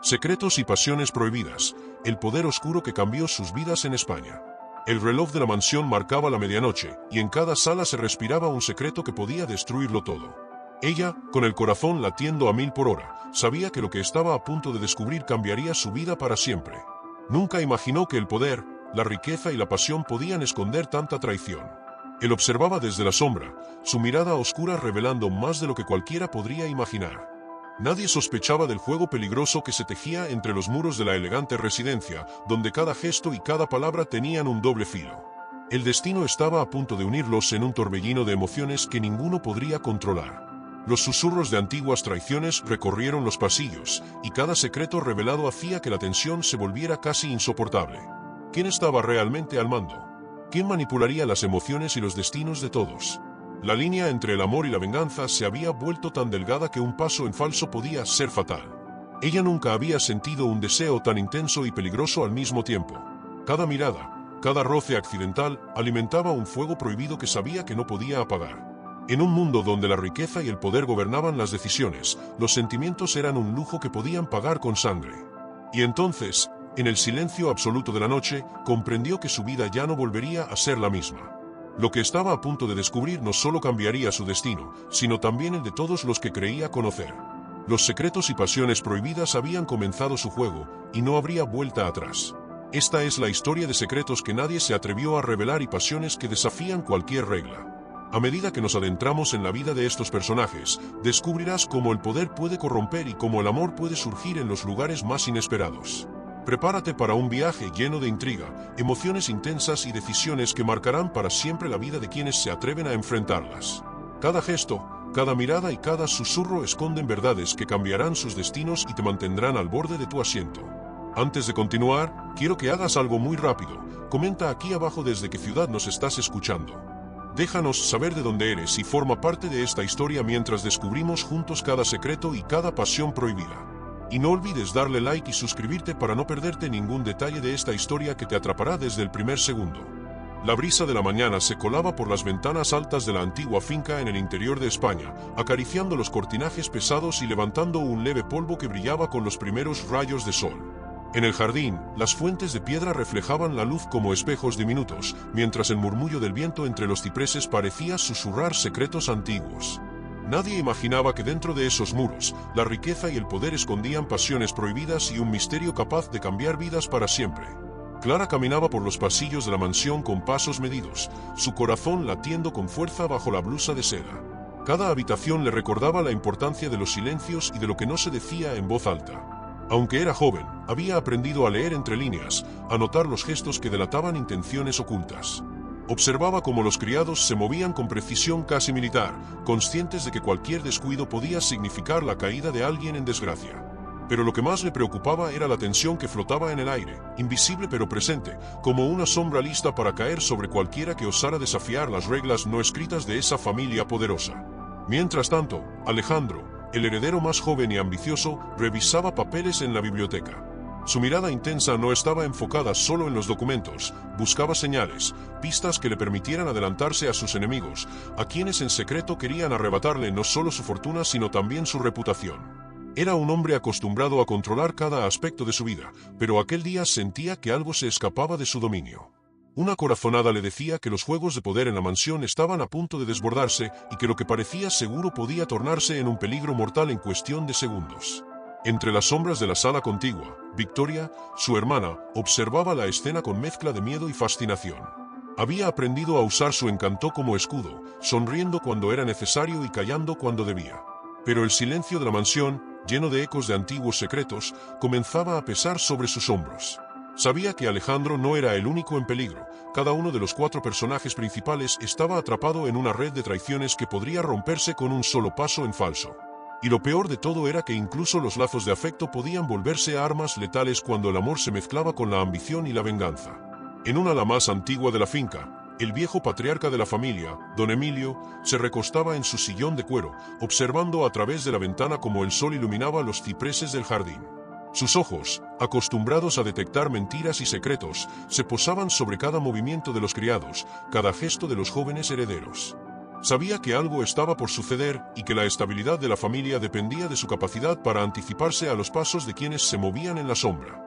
Secretos y pasiones prohibidas, el poder oscuro que cambió sus vidas en España. El reloj de la mansión marcaba la medianoche, y en cada sala se respiraba un secreto que podía destruirlo todo. Ella, con el corazón latiendo a 1000 por hora, sabía que lo que estaba a punto de descubrir cambiaría su vida para siempre. Nunca imaginó que el poder, la riqueza y la pasión podían esconder tanta traición. Él observaba desde la sombra, su mirada oscura revelando más de lo que cualquiera podría imaginar. Nadie sospechaba del juego peligroso que se tejía entre los muros de la elegante residencia, donde cada gesto y cada palabra tenían un doble filo. El destino estaba a punto de unirlos en un torbellino de emociones que ninguno podría controlar. Los susurros de antiguas traiciones recorrieron los pasillos, y cada secreto revelado hacía que la tensión se volviera casi insoportable. ¿Quién estaba realmente al mando? ¿Quién manipularía las emociones y los destinos de todos? La línea entre el amor y la venganza se había vuelto tan delgada que un paso en falso podía ser fatal. Ella nunca había sentido un deseo tan intenso y peligroso al mismo tiempo. Cada mirada, cada roce accidental, alimentaba un fuego prohibido que sabía que no podía apagar. En un mundo donde la riqueza y el poder gobernaban las decisiones, los sentimientos eran un lujo que podían pagar con sangre. Y entonces, en el silencio absoluto de la noche, comprendió que su vida ya no volvería a ser la misma. Lo que estaba a punto de descubrir no solo cambiaría su destino, sino también el de todos los que creía conocer. Los secretos y pasiones prohibidas habían comenzado su juego, y no habría vuelta atrás. Esta es la historia de secretos que nadie se atrevió a revelar y pasiones que desafían cualquier regla. A medida que nos adentramos en la vida de estos personajes, descubrirás cómo el poder puede corromper y cómo el amor puede surgir en los lugares más inesperados. Prepárate para un viaje lleno de intriga, emociones intensas y decisiones que marcarán para siempre la vida de quienes se atreven a enfrentarlas. Cada gesto, cada mirada y cada susurro esconden verdades que cambiarán sus destinos y te mantendrán al borde de tu asiento. Antes de continuar, quiero que hagas algo muy rápido. Comenta aquí abajo desde qué ciudad nos estás escuchando. Déjanos saber de dónde eres y forma parte de esta historia mientras descubrimos juntos cada secreto y cada pasión prohibida. Y no olvides darle like y suscribirte para no perderte ningún detalle de esta historia que te atrapará desde el primer segundo. La brisa de la mañana se colaba por las ventanas altas de la antigua finca en el interior de España, acariciando los cortinajes pesados y levantando un leve polvo que brillaba con los primeros rayos de sol. En el jardín, las fuentes de piedra reflejaban la luz como espejos diminutos, mientras el murmullo del viento entre los cipreses parecía susurrar secretos antiguos. Nadie imaginaba que dentro de esos muros, la riqueza y el poder escondían pasiones prohibidas y un misterio capaz de cambiar vidas para siempre. Clara caminaba por los pasillos de la mansión con pasos medidos, su corazón latiendo con fuerza bajo la blusa de seda. Cada habitación le recordaba la importancia de los silencios y de lo que no se decía en voz alta. Aunque era joven, había aprendido a leer entre líneas, a notar los gestos que delataban intenciones ocultas. Observaba cómo los criados se movían con precisión casi militar, conscientes de que cualquier descuido podía significar la caída de alguien en desgracia. Pero lo que más le preocupaba era la tensión que flotaba en el aire, invisible pero presente, como una sombra lista para caer sobre cualquiera que osara desafiar las reglas no escritas de esa familia poderosa. Mientras tanto, Alejandro, el heredero más joven y ambicioso, revisaba papeles en la biblioteca. Su mirada intensa no estaba enfocada solo en los documentos, buscaba señales, pistas que le permitieran adelantarse a sus enemigos, a quienes en secreto querían arrebatarle no solo su fortuna sino también su reputación. Era un hombre acostumbrado a controlar cada aspecto de su vida, pero aquel día sentía que algo se escapaba de su dominio. Una corazonada le decía que los juegos de poder en la mansión estaban a punto de desbordarse y que lo que parecía seguro podía tornarse en un peligro mortal en cuestión de segundos. Entre las sombras de la sala contigua, Victoria, su hermana, observaba la escena con mezcla de miedo y fascinación. Había aprendido a usar su encanto como escudo, sonriendo cuando era necesario y callando cuando debía. Pero el silencio de la mansión, lleno de ecos de antiguos secretos, comenzaba a pesar sobre sus hombros. Sabía que Alejandro no era el único en peligro, cada uno de los 4 personajes principales estaba atrapado en una red de traiciones que podría romperse con un solo paso en falso. Y lo peor de todo era que incluso los lazos de afecto podían volverse armas letales cuando el amor se mezclaba con la ambición y la venganza. En una ala más antigua de la finca, el viejo patriarca de la familia, don Emilio, se recostaba en su sillón de cuero, observando a través de la ventana cómo el sol iluminaba los cipreses del jardín. Sus ojos, acostumbrados a detectar mentiras y secretos, se posaban sobre cada movimiento de los criados, cada gesto de los jóvenes herederos. Sabía que algo estaba por suceder y que la estabilidad de la familia dependía de su capacidad para anticiparse a los pasos de quienes se movían en la sombra.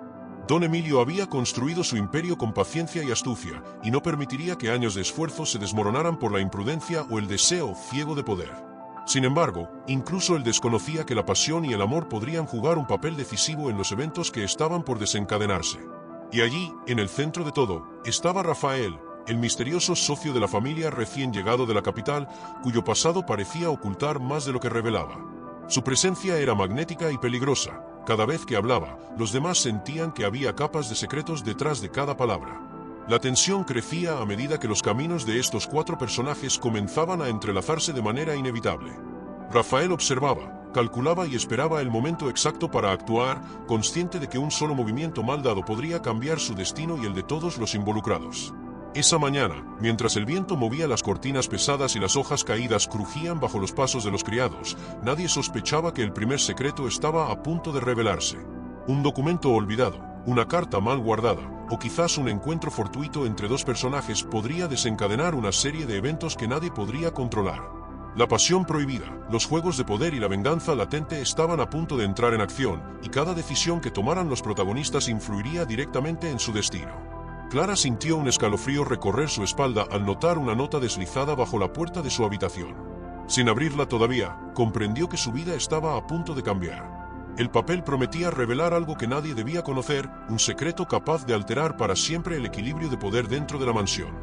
Don Emilio había construido su imperio con paciencia y astucia, y no permitiría que años de esfuerzo se desmoronaran por la imprudencia o el deseo ciego de poder. Sin embargo, incluso él desconocía que la pasión y el amor podrían jugar un papel decisivo en los eventos que estaban por desencadenarse. Y allí, en el centro de todo, estaba Rafael, el misterioso socio de la familia recién llegado de la capital, cuyo pasado parecía ocultar más de lo que revelaba. Su presencia era magnética y peligrosa. Cada vez que hablaba, los demás sentían que había capas de secretos detrás de cada palabra. La tensión crecía a medida que los caminos de estos 4 personajes comenzaban a entrelazarse de manera inevitable. Rafael observaba, calculaba y esperaba el momento exacto para actuar, consciente de que un solo movimiento mal dado podría cambiar su destino y el de todos los involucrados. Esa mañana, mientras el viento movía las cortinas pesadas y las hojas caídas crujían bajo los pasos de los criados, nadie sospechaba que el primer secreto estaba a punto de revelarse. Un documento olvidado, una carta mal guardada, o quizás un encuentro fortuito entre 2 personajes podría desencadenar una serie de eventos que nadie podría controlar. La pasión prohibida, los juegos de poder y la venganza latente estaban a punto de entrar en acción, y cada decisión que tomaran los protagonistas influiría directamente en su destino. Clara sintió un escalofrío recorrer su espalda al notar una nota deslizada bajo la puerta de su habitación. Sin abrirla todavía, comprendió que su vida estaba a punto de cambiar. El papel prometía revelar algo que nadie debía conocer, un secreto capaz de alterar para siempre el equilibrio de poder dentro de la mansión.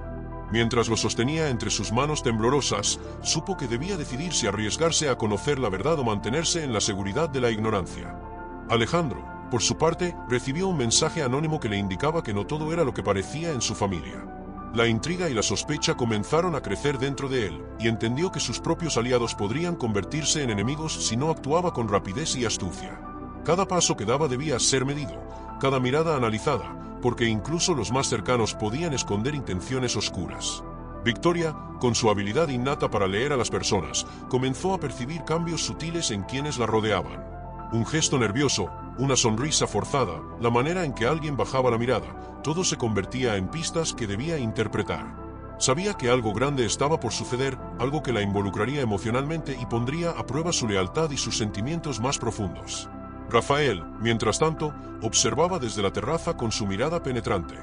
Mientras lo sostenía entre sus manos temblorosas, supo que debía decidir si arriesgarse a conocer la verdad o mantenerse en la seguridad de la ignorancia. Alejandro, por su parte, recibió un mensaje anónimo que le indicaba que no todo era lo que parecía en su familia. La intriga y la sospecha comenzaron a crecer dentro de él, y entendió que sus propios aliados podrían convertirse en enemigos si no actuaba con rapidez y astucia. Cada paso que daba debía ser medido, cada mirada analizada, porque incluso los más cercanos podían esconder intenciones oscuras. Victoria, con su habilidad innata para leer a las personas, comenzó a percibir cambios sutiles en quienes la rodeaban. Un gesto nervioso, una sonrisa forzada, la manera en que alguien bajaba la mirada, todo se convertía en pistas que debía interpretar. Sabía que algo grande estaba por suceder, algo que la involucraría emocionalmente y pondría a prueba su lealtad y sus sentimientos más profundos. Rafael, mientras tanto, observaba desde la terraza con su mirada penetrante.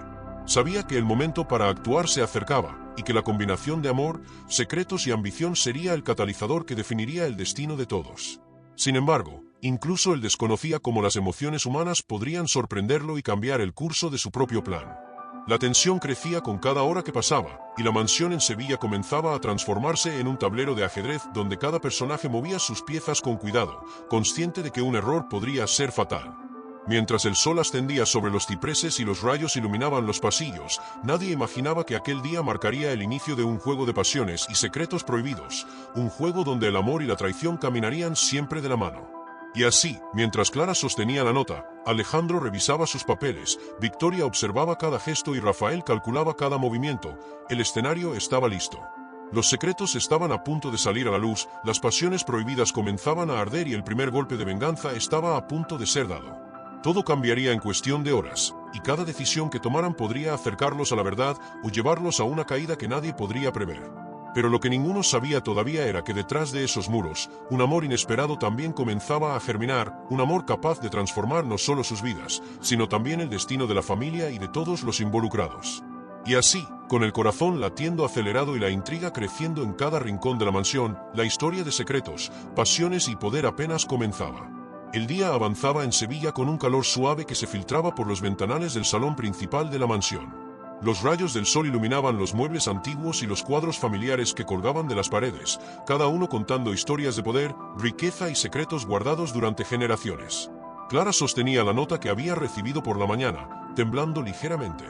Sabía que el momento para actuar se acercaba, y que la combinación de amor, secretos y ambición sería el catalizador que definiría el destino de todos. Sin embargo, incluso él desconocía cómo las emociones humanas podrían sorprenderlo y cambiar el curso de su propio plan. La tensión crecía con cada hora que pasaba, y la mansión en Sevilla comenzaba a transformarse en un tablero de ajedrez donde cada personaje movía sus piezas con cuidado, consciente de que un error podría ser fatal. Mientras el sol ascendía sobre los cipreses y los rayos iluminaban los pasillos, nadie imaginaba que aquel día marcaría el inicio de un juego de pasiones y secretos prohibidos, un juego donde el amor y la traición caminarían siempre de la mano. Y así, mientras Clara sostenía la nota, Alejandro revisaba sus papeles, Victoria observaba cada gesto y Rafael calculaba cada movimiento, el escenario estaba listo. Los secretos estaban a punto de salir a la luz, las pasiones prohibidas comenzaban a arder y el primer golpe de venganza estaba a punto de ser dado. Todo cambiaría en cuestión de horas, y cada decisión que tomaran podría acercarlos a la verdad o llevarlos a una caída que nadie podría prever. Pero lo que ninguno sabía todavía era que detrás de esos muros, un amor inesperado también comenzaba a germinar, un amor capaz de transformar no solo sus vidas, sino también el destino de la familia y de todos los involucrados. Y así, con el corazón latiendo acelerado y la intriga creciendo en cada rincón de la mansión, la historia de secretos, pasiones y poder apenas comenzaba. El día avanzaba en Sevilla con un calor suave que se filtraba por los ventanales del salón principal de la mansión. Los rayos del sol iluminaban los muebles antiguos y los cuadros familiares que colgaban de las paredes, cada uno contando historias de poder, riqueza y secretos guardados durante generaciones. Clara sostenía la nota que había recibido por la mañana, temblando ligeramente.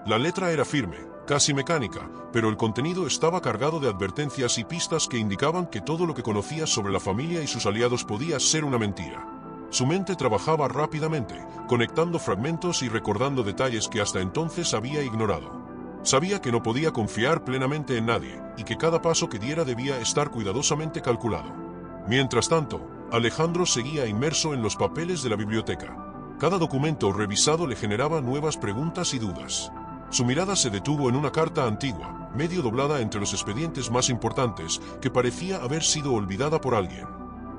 La letra era firme, casi mecánica, pero el contenido estaba cargado de advertencias y pistas que indicaban que todo lo que conocía sobre la familia y sus aliados podía ser una mentira. Su mente trabajaba rápidamente, conectando fragmentos y recordando detalles que hasta entonces había ignorado. Sabía que no podía confiar plenamente en nadie, y que cada paso que diera debía estar cuidadosamente calculado. Mientras tanto, Alejandro seguía inmerso en los papeles de la biblioteca. Cada documento revisado le generaba nuevas preguntas y dudas. Su mirada se detuvo en una carta antigua, medio doblada entre los expedientes más importantes, que parecía haber sido olvidada por alguien.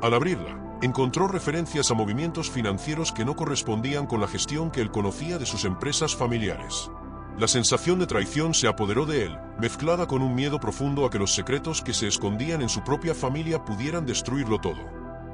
Al abrirla, encontró referencias a movimientos financieros que no correspondían con la gestión que él conocía de sus empresas familiares. La sensación de traición se apoderó de él, mezclada con un miedo profundo a que los secretos que se escondían en su propia familia pudieran destruirlo todo.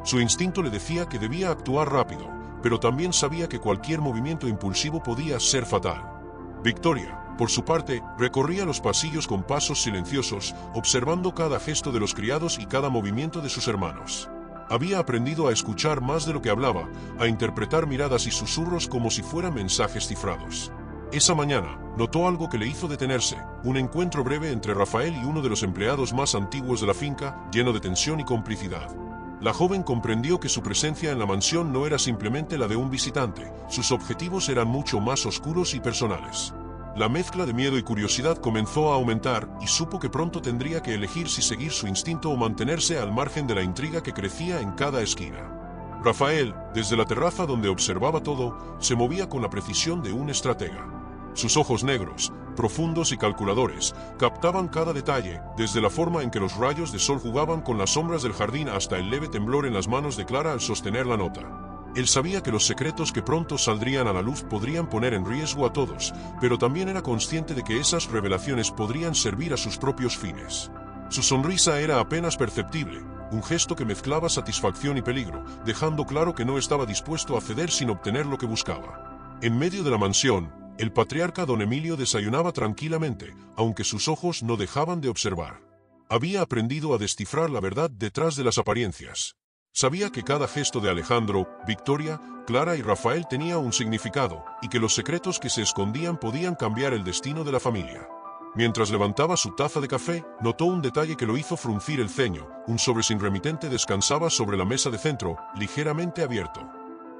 Su instinto le decía que debía actuar rápido, pero también sabía que cualquier movimiento impulsivo podía ser fatal. Victoria, por su parte, recorría los pasillos con pasos silenciosos, observando cada gesto de los criados y cada movimiento de sus hermanos. Había aprendido a escuchar más de lo que hablaba, a interpretar miradas y susurros como si fueran mensajes cifrados. Esa mañana, notó algo que le hizo detenerse, un encuentro breve entre Rafael y uno de los empleados más antiguos de la finca, lleno de tensión y complicidad. La joven comprendió que su presencia en la mansión no era simplemente la de un visitante, sus objetivos eran mucho más oscuros y personales. La mezcla de miedo y curiosidad comenzó a aumentar y supo que pronto tendría que elegir si seguir su instinto o mantenerse al margen de la intriga que crecía en cada esquina. Rafael, desde la terraza donde observaba todo, se movía con la precisión de un estratega. Sus ojos negros, profundos y calculadores, captaban cada detalle, desde la forma en que los rayos de sol jugaban con las sombras del jardín hasta el leve temblor en las manos de Clara al sostener la nota. Él sabía que los secretos que pronto saldrían a la luz podrían poner en riesgo a todos, pero también era consciente de que esas revelaciones podrían servir a sus propios fines. Su sonrisa era apenas perceptible, un gesto que mezclaba satisfacción y peligro, dejando claro que no estaba dispuesto a ceder sin obtener lo que buscaba. En medio de la mansión, el patriarca don Emilio desayunaba tranquilamente, aunque sus ojos no dejaban de observar. Había aprendido a descifrar la verdad detrás de las apariencias. Sabía que cada gesto de Alejandro, Victoria, Clara y Rafael tenía un significado, y que los secretos que se escondían podían cambiar el destino de la familia. Mientras levantaba su taza de café, notó un detalle que lo hizo fruncir el ceño, un sobre sin remitente descansaba sobre la mesa de centro, ligeramente abierto.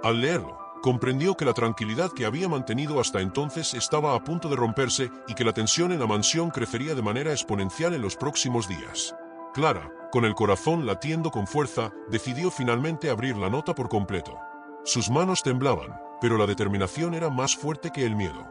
Al leerlo, comprendió que la tranquilidad que había mantenido hasta entonces estaba a punto de romperse y que la tensión en la mansión crecería de manera exponencial en los próximos días. Clara, con el corazón latiendo con fuerza, decidió finalmente abrir la nota por completo. Sus manos temblaban, pero la determinación era más fuerte que el miedo.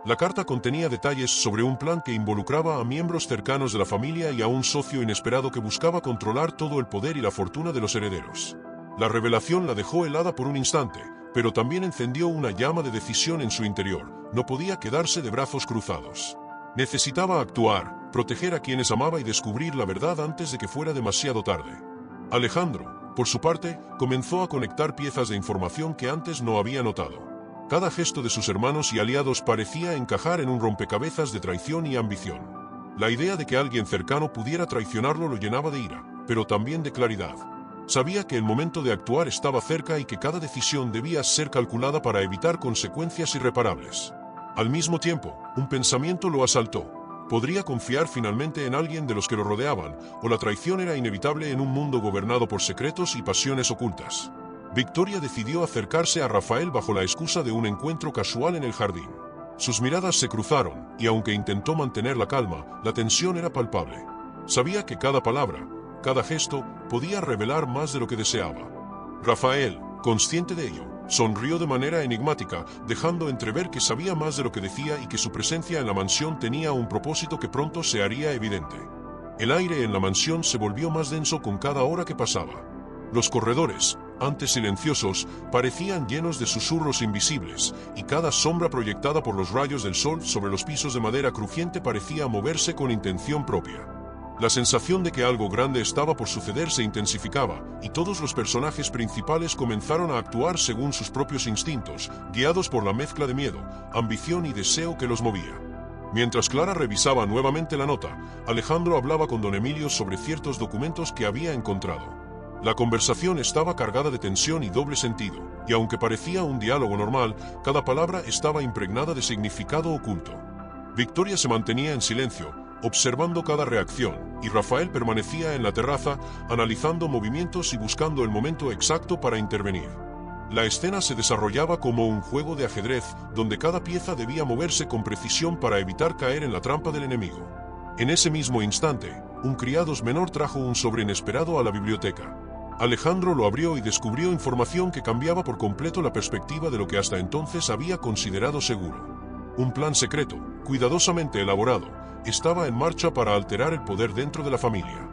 La carta contenía detalles sobre un plan que involucraba a miembros cercanos de la familia y a un socio inesperado que buscaba controlar todo el poder y la fortuna de los herederos. La revelación la dejó helada por un instante, pero también encendió una llama de decisión en su interior. No podía quedarse de brazos cruzados. Necesitaba actuar, proteger a quienes amaba y descubrir la verdad antes de que fuera demasiado tarde. Alejandro, por su parte, comenzó a conectar piezas de información que antes no había notado. Cada gesto de sus hermanos y aliados parecía encajar en un rompecabezas de traición y ambición. La idea de que alguien cercano pudiera traicionarlo lo llenaba de ira, pero también de claridad. Sabía que el momento de actuar estaba cerca y que cada decisión debía ser calculada para evitar consecuencias irreparables. Al mismo tiempo, un pensamiento lo asaltó. ¿Podría confiar finalmente en alguien de los que lo rodeaban, o la traición era inevitable en un mundo gobernado por secretos y pasiones ocultas? Victoria decidió acercarse a Rafael bajo la excusa de un encuentro casual en el jardín. Sus miradas se cruzaron, y aunque intentó mantener la calma, la tensión era palpable. Sabía que cada palabra, cada gesto, podía revelar más de lo que deseaba. Rafael, consciente de ello, sonrió de manera enigmática, dejando entrever que sabía más de lo que decía y que su presencia en la mansión tenía un propósito que pronto se haría evidente. El aire en la mansión se volvió más denso con cada hora que pasaba. Los corredores, antes silenciosos, parecían llenos de susurros invisibles, y cada sombra proyectada por los rayos del sol sobre los pisos de madera crujiente parecía moverse con intención propia. La sensación de que algo grande estaba por suceder se intensificaba, y todos los personajes principales comenzaron a actuar según sus propios instintos, guiados por la mezcla de miedo, ambición y deseo que los movía. Mientras Clara revisaba nuevamente la nota, Alejandro hablaba con don Emilio sobre ciertos documentos que había encontrado. La conversación estaba cargada de tensión y doble sentido, y aunque parecía un diálogo normal, cada palabra estaba impregnada de significado oculto. Victoria se mantenía en silencio, observando cada reacción, y Rafael permanecía en la terraza, analizando movimientos y buscando el momento exacto para intervenir. La escena se desarrollaba como un juego de ajedrez, donde cada pieza debía moverse con precisión para evitar caer en la trampa del enemigo. En ese mismo instante, un criado menor trajo un sobre inesperado a la biblioteca. Alejandro lo abrió y descubrió información que cambiaba por completo la perspectiva de lo que hasta entonces había considerado seguro. Un plan secreto, cuidadosamente elaborado, estaba en marcha para alterar el poder dentro de la familia.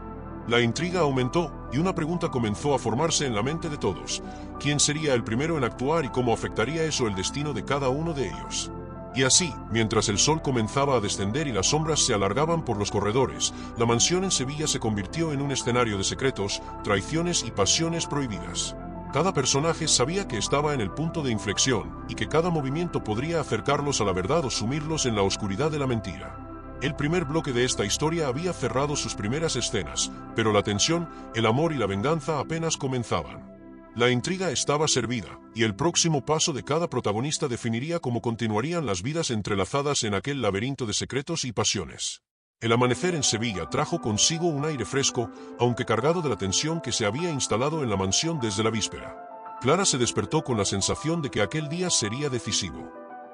La intriga aumentó y una pregunta comenzó a formarse en la mente de todos. ¿Quién sería el primero en actuar y cómo afectaría eso el destino de cada uno de ellos? Y así, mientras el sol comenzaba a descender y las sombras se alargaban por los corredores, la mansión en Sevilla se convirtió en un escenario de secretos, traiciones y pasiones prohibidas. Cada personaje sabía que estaba en el punto de inflexión y que cada movimiento podría acercarlos a la verdad o sumirlos en la oscuridad de la mentira. El primer bloque de esta historia había cerrado sus primeras escenas, pero la tensión, el amor y la venganza apenas comenzaban. La intriga estaba servida, y el próximo paso de cada protagonista definiría cómo continuarían las vidas entrelazadas en aquel laberinto de secretos y pasiones. El amanecer en Sevilla trajo consigo un aire fresco, aunque cargado de la tensión que se había instalado en la mansión desde la víspera. Clara se despertó con la sensación de que aquel día sería decisivo.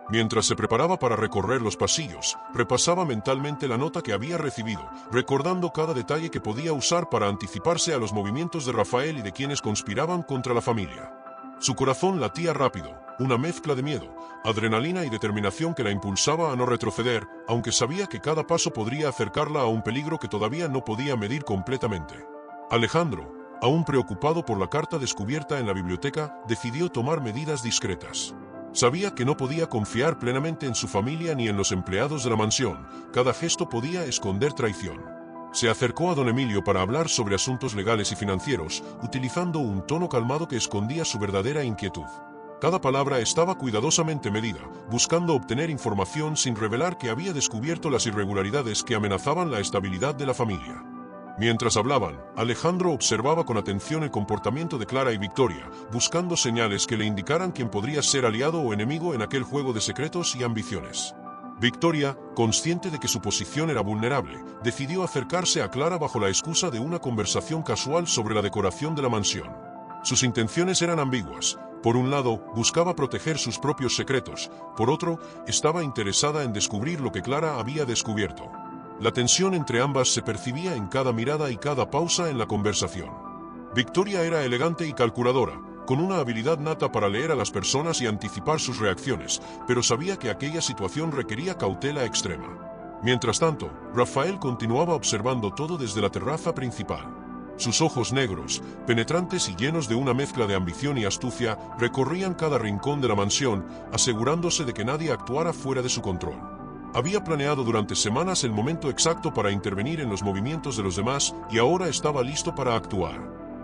Mientras se preparaba para recorrer los pasillos, repasaba mentalmente la nota que había recibido, recordando cada detalle que podía usar para anticiparse a los movimientos de Rafael y de quienes conspiraban contra la familia. Su corazón latía rápido, una mezcla de miedo, adrenalina y determinación que la impulsaba a no retroceder, aunque sabía que cada paso podría acercarla a un peligro que todavía no podía medir completamente. Alejandro, aún preocupado por la carta descubierta en la biblioteca, decidió tomar medidas discretas. Sabía que no podía confiar plenamente en su familia ni en los empleados de la mansión, cada gesto podía esconder traición. Se acercó a don Emilio para hablar sobre asuntos legales y financieros, utilizando un tono calmado que escondía su verdadera inquietud. Cada palabra estaba cuidadosamente medida, buscando obtener información sin revelar que había descubierto las irregularidades que amenazaban la estabilidad de la familia. Mientras hablaban, Alejandro observaba con atención el comportamiento de Clara y Victoria, buscando señales que le indicaran quién podría ser aliado o enemigo en aquel juego de secretos y ambiciones. Victoria, consciente de que su posición era vulnerable, decidió acercarse a Clara bajo la excusa de una conversación casual sobre la decoración de la mansión. Sus intenciones eran ambiguas. Por un lado, buscaba proteger sus propios secretos, por otro, estaba interesada en descubrir lo que Clara había descubierto. La tensión entre ambas se percibía en cada mirada y cada pausa en la conversación. Victoria era elegante y calculadora, con una habilidad nata para leer a las personas y anticipar sus reacciones, pero sabía que aquella situación requería cautela extrema. Mientras tanto, Rafael continuaba observando todo desde la terraza principal. Sus ojos negros, penetrantes y llenos de una mezcla de ambición y astucia, recorrían cada rincón de la mansión, asegurándose de que nadie actuara fuera de su control. Había planeado durante semanas el momento exacto para intervenir en los movimientos de los demás y ahora estaba listo para actuar.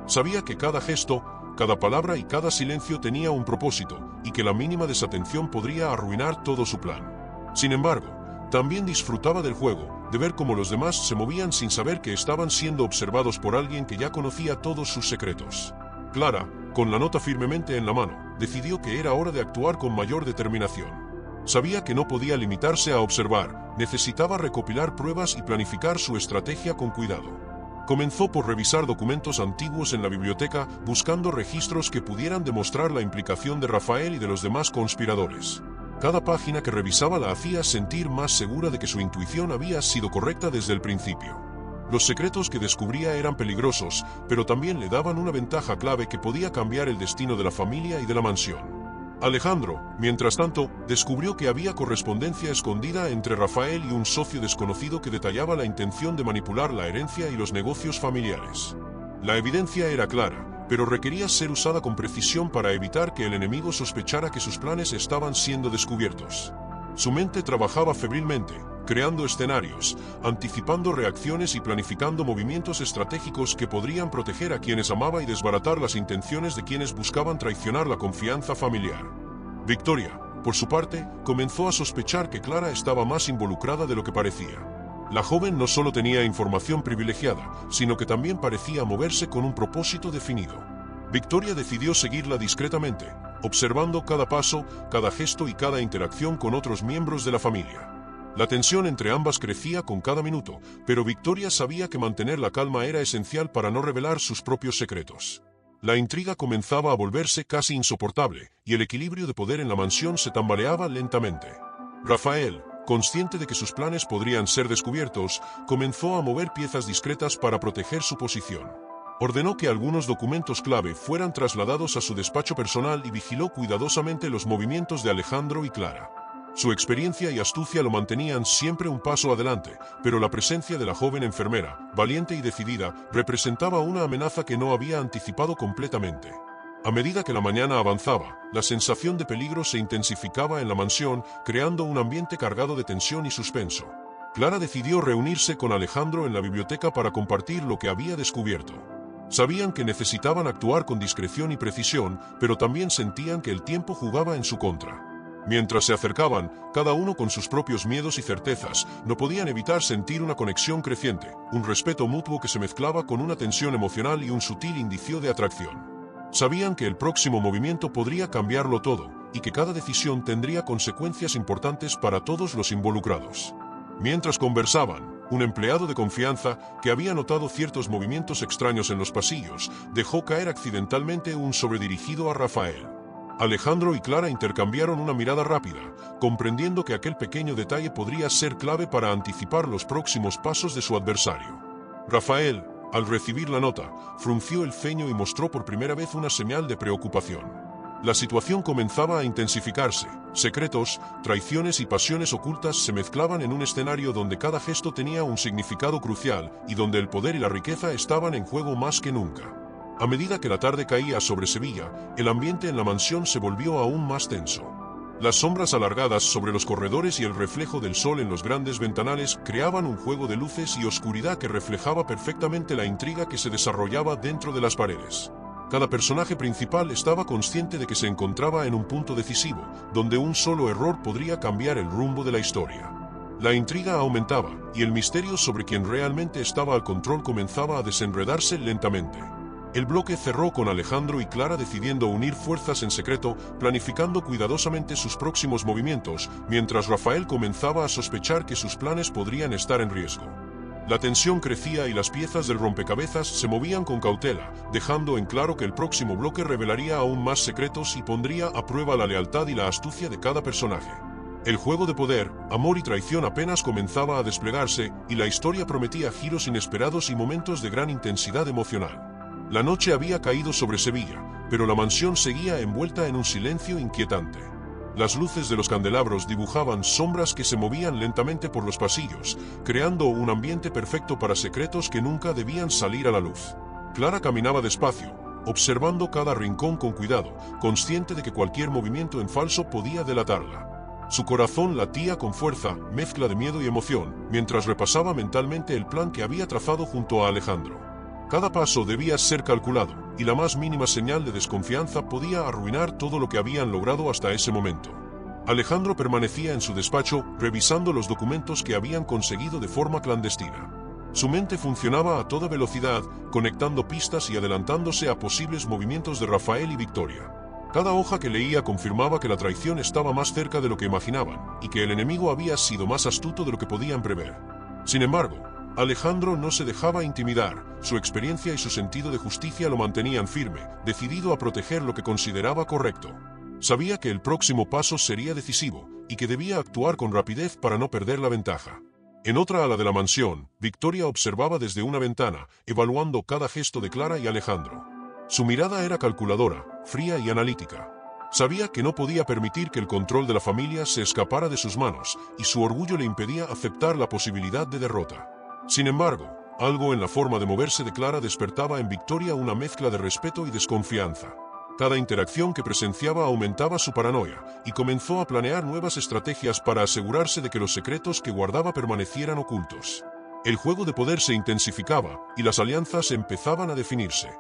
Sabía que cada gesto, cada palabra y cada silencio tenía un propósito, y que la mínima desatención podría arruinar todo su plan. Sin embargo, también disfrutaba del juego, de ver cómo los demás se movían sin saber que estaban siendo observados por alguien que ya conocía todos sus secretos. Clara, con la nota firmemente en la mano, decidió que era hora de actuar con mayor determinación. Sabía que no podía limitarse a observar, necesitaba recopilar pruebas y planificar su estrategia con cuidado. Comenzó por revisar documentos antiguos en la biblioteca, buscando registros que pudieran demostrar la implicación de Rafael y de los demás conspiradores. Cada página que revisaba la hacía sentir más segura de que su intuición había sido correcta desde el principio. Los secretos que descubría eran peligrosos, pero también le daban una ventaja clave que podía cambiar el destino de la familia y de la mansión. Alejandro, mientras tanto, descubrió que había correspondencia escondida entre Rafael y un socio desconocido que detallaba la intención de manipular la herencia y los negocios familiares. La evidencia era clara, pero requería ser usada con precisión para evitar que el enemigo sospechara que sus planes estaban siendo descubiertos. Su mente trabajaba febrilmente, creando escenarios, anticipando reacciones y planificando movimientos estratégicos que podrían proteger a quienes amaba y desbaratar las intenciones de quienes buscaban traicionar la confianza familiar. Victoria, por su parte, comenzó a sospechar que Clara estaba más involucrada de lo que parecía. La joven no solo tenía información privilegiada, sino que también parecía moverse con un propósito definido. Victoria decidió seguirla discretamente, observando cada paso, cada gesto y cada interacción con otros miembros de la familia. La tensión entre ambas crecía con cada minuto, pero Victoria sabía que mantener la calma era esencial para no revelar sus propios secretos. La intriga comenzaba a volverse casi insoportable, y el equilibrio de poder en la mansión se tambaleaba lentamente. Rafael, consciente de que sus planes podrían ser descubiertos, comenzó a mover piezas discretas para proteger su posición. Ordenó que algunos documentos clave fueran trasladados a su despacho personal y vigiló cuidadosamente los movimientos de Alejandro y Clara. Su experiencia y astucia lo mantenían siempre un paso adelante, pero la presencia de la joven enfermera, valiente y decidida, representaba una amenaza que no había anticipado completamente. A medida que la mañana avanzaba, la sensación de peligro se intensificaba en la mansión, creando un ambiente cargado de tensión y suspenso. Clara decidió reunirse con Alejandro en la biblioteca para compartir lo que había descubierto. Sabían que necesitaban actuar con discreción y precisión, pero también sentían que el tiempo jugaba en su contra. Mientras se acercaban, cada uno con sus propios miedos y certezas, no podían evitar sentir una conexión creciente, un respeto mutuo que se mezclaba con una tensión emocional y un sutil indicio de atracción. Sabían que el próximo movimiento podría cambiarlo todo, y que cada decisión tendría consecuencias importantes para todos los involucrados. Mientras conversaban, un empleado de confianza, que había notado ciertos movimientos extraños en los pasillos, dejó caer accidentalmente un sobredirigido a Rafael. Alejandro y Clara intercambiaron una mirada rápida, comprendiendo que aquel pequeño detalle podría ser clave para anticipar los próximos pasos de su adversario. Rafael, al recibir la nota, frunció el ceño y mostró por primera vez una señal de preocupación. La situación comenzaba a intensificarse. Secretos, traiciones y pasiones ocultas se mezclaban en un escenario donde cada gesto tenía un significado crucial y donde el poder y la riqueza estaban en juego más que nunca. A medida que la tarde caía sobre Sevilla, el ambiente en la mansión se volvió aún más tenso. Las sombras alargadas sobre los corredores y el reflejo del sol en los grandes ventanales creaban un juego de luces y oscuridad que reflejaba perfectamente la intriga que se desarrollaba dentro de las paredes. Cada personaje principal estaba consciente de que se encontraba en un punto decisivo, donde un solo error podría cambiar el rumbo de la historia. La intriga aumentaba, y el misterio sobre quien realmente estaba al control comenzaba a desenredarse lentamente. El bloque cerró con Alejandro y Clara decidiendo unir fuerzas en secreto, planificando cuidadosamente sus próximos movimientos, mientras Rafael comenzaba a sospechar que sus planes podrían estar en riesgo. La tensión crecía y las piezas del rompecabezas se movían con cautela, dejando en claro que el próximo bloque revelaría aún más secretos y pondría a prueba la lealtad y la astucia de cada personaje. El juego de poder, amor y traición apenas comenzaba a desplegarse, y la historia prometía giros inesperados y momentos de gran intensidad emocional. La noche había caído sobre Sevilla, pero la mansión seguía envuelta en un silencio inquietante. Las luces de los candelabros dibujaban sombras que se movían lentamente por los pasillos, creando un ambiente perfecto para secretos que nunca debían salir a la luz. Clara caminaba despacio, observando cada rincón con cuidado, consciente de que cualquier movimiento en falso podía delatarla. Su corazón latía con fuerza, mezcla de miedo y emoción, mientras repasaba mentalmente el plan que había trazado junto a Alejandro. Cada paso debía ser calculado, y la más mínima señal de desconfianza podía arruinar todo lo que habían logrado hasta ese momento. Alejandro permanecía en su despacho, revisando los documentos que habían conseguido de forma clandestina. Su mente funcionaba a toda velocidad, conectando pistas y adelantándose a posibles movimientos de Rafael y Victoria. Cada hoja que leía confirmaba que la traición estaba más cerca de lo que imaginaban, y que el enemigo había sido más astuto de lo que podían prever. Sin embargo, Alejandro no se dejaba intimidar, su experiencia y su sentido de justicia lo mantenían firme, decidido a proteger lo que consideraba correcto. Sabía que el próximo paso sería decisivo, y que debía actuar con rapidez para no perder la ventaja. En otra ala de la mansión, Victoria observaba desde una ventana, evaluando cada gesto de Clara y Alejandro. Su mirada era calculadora, fría y analítica. Sabía que no podía permitir que el control de la familia se escapara de sus manos, y su orgullo le impedía aceptar la posibilidad de derrota. Sin embargo, algo en la forma de moverse de Clara despertaba en Victoria una mezcla de respeto y desconfianza. Cada interacción que presenciaba aumentaba su paranoia, y comenzó a planear nuevas estrategias para asegurarse de que los secretos que guardaba permanecieran ocultos. El juego de poder se intensificaba, y las alianzas empezaban a definirse.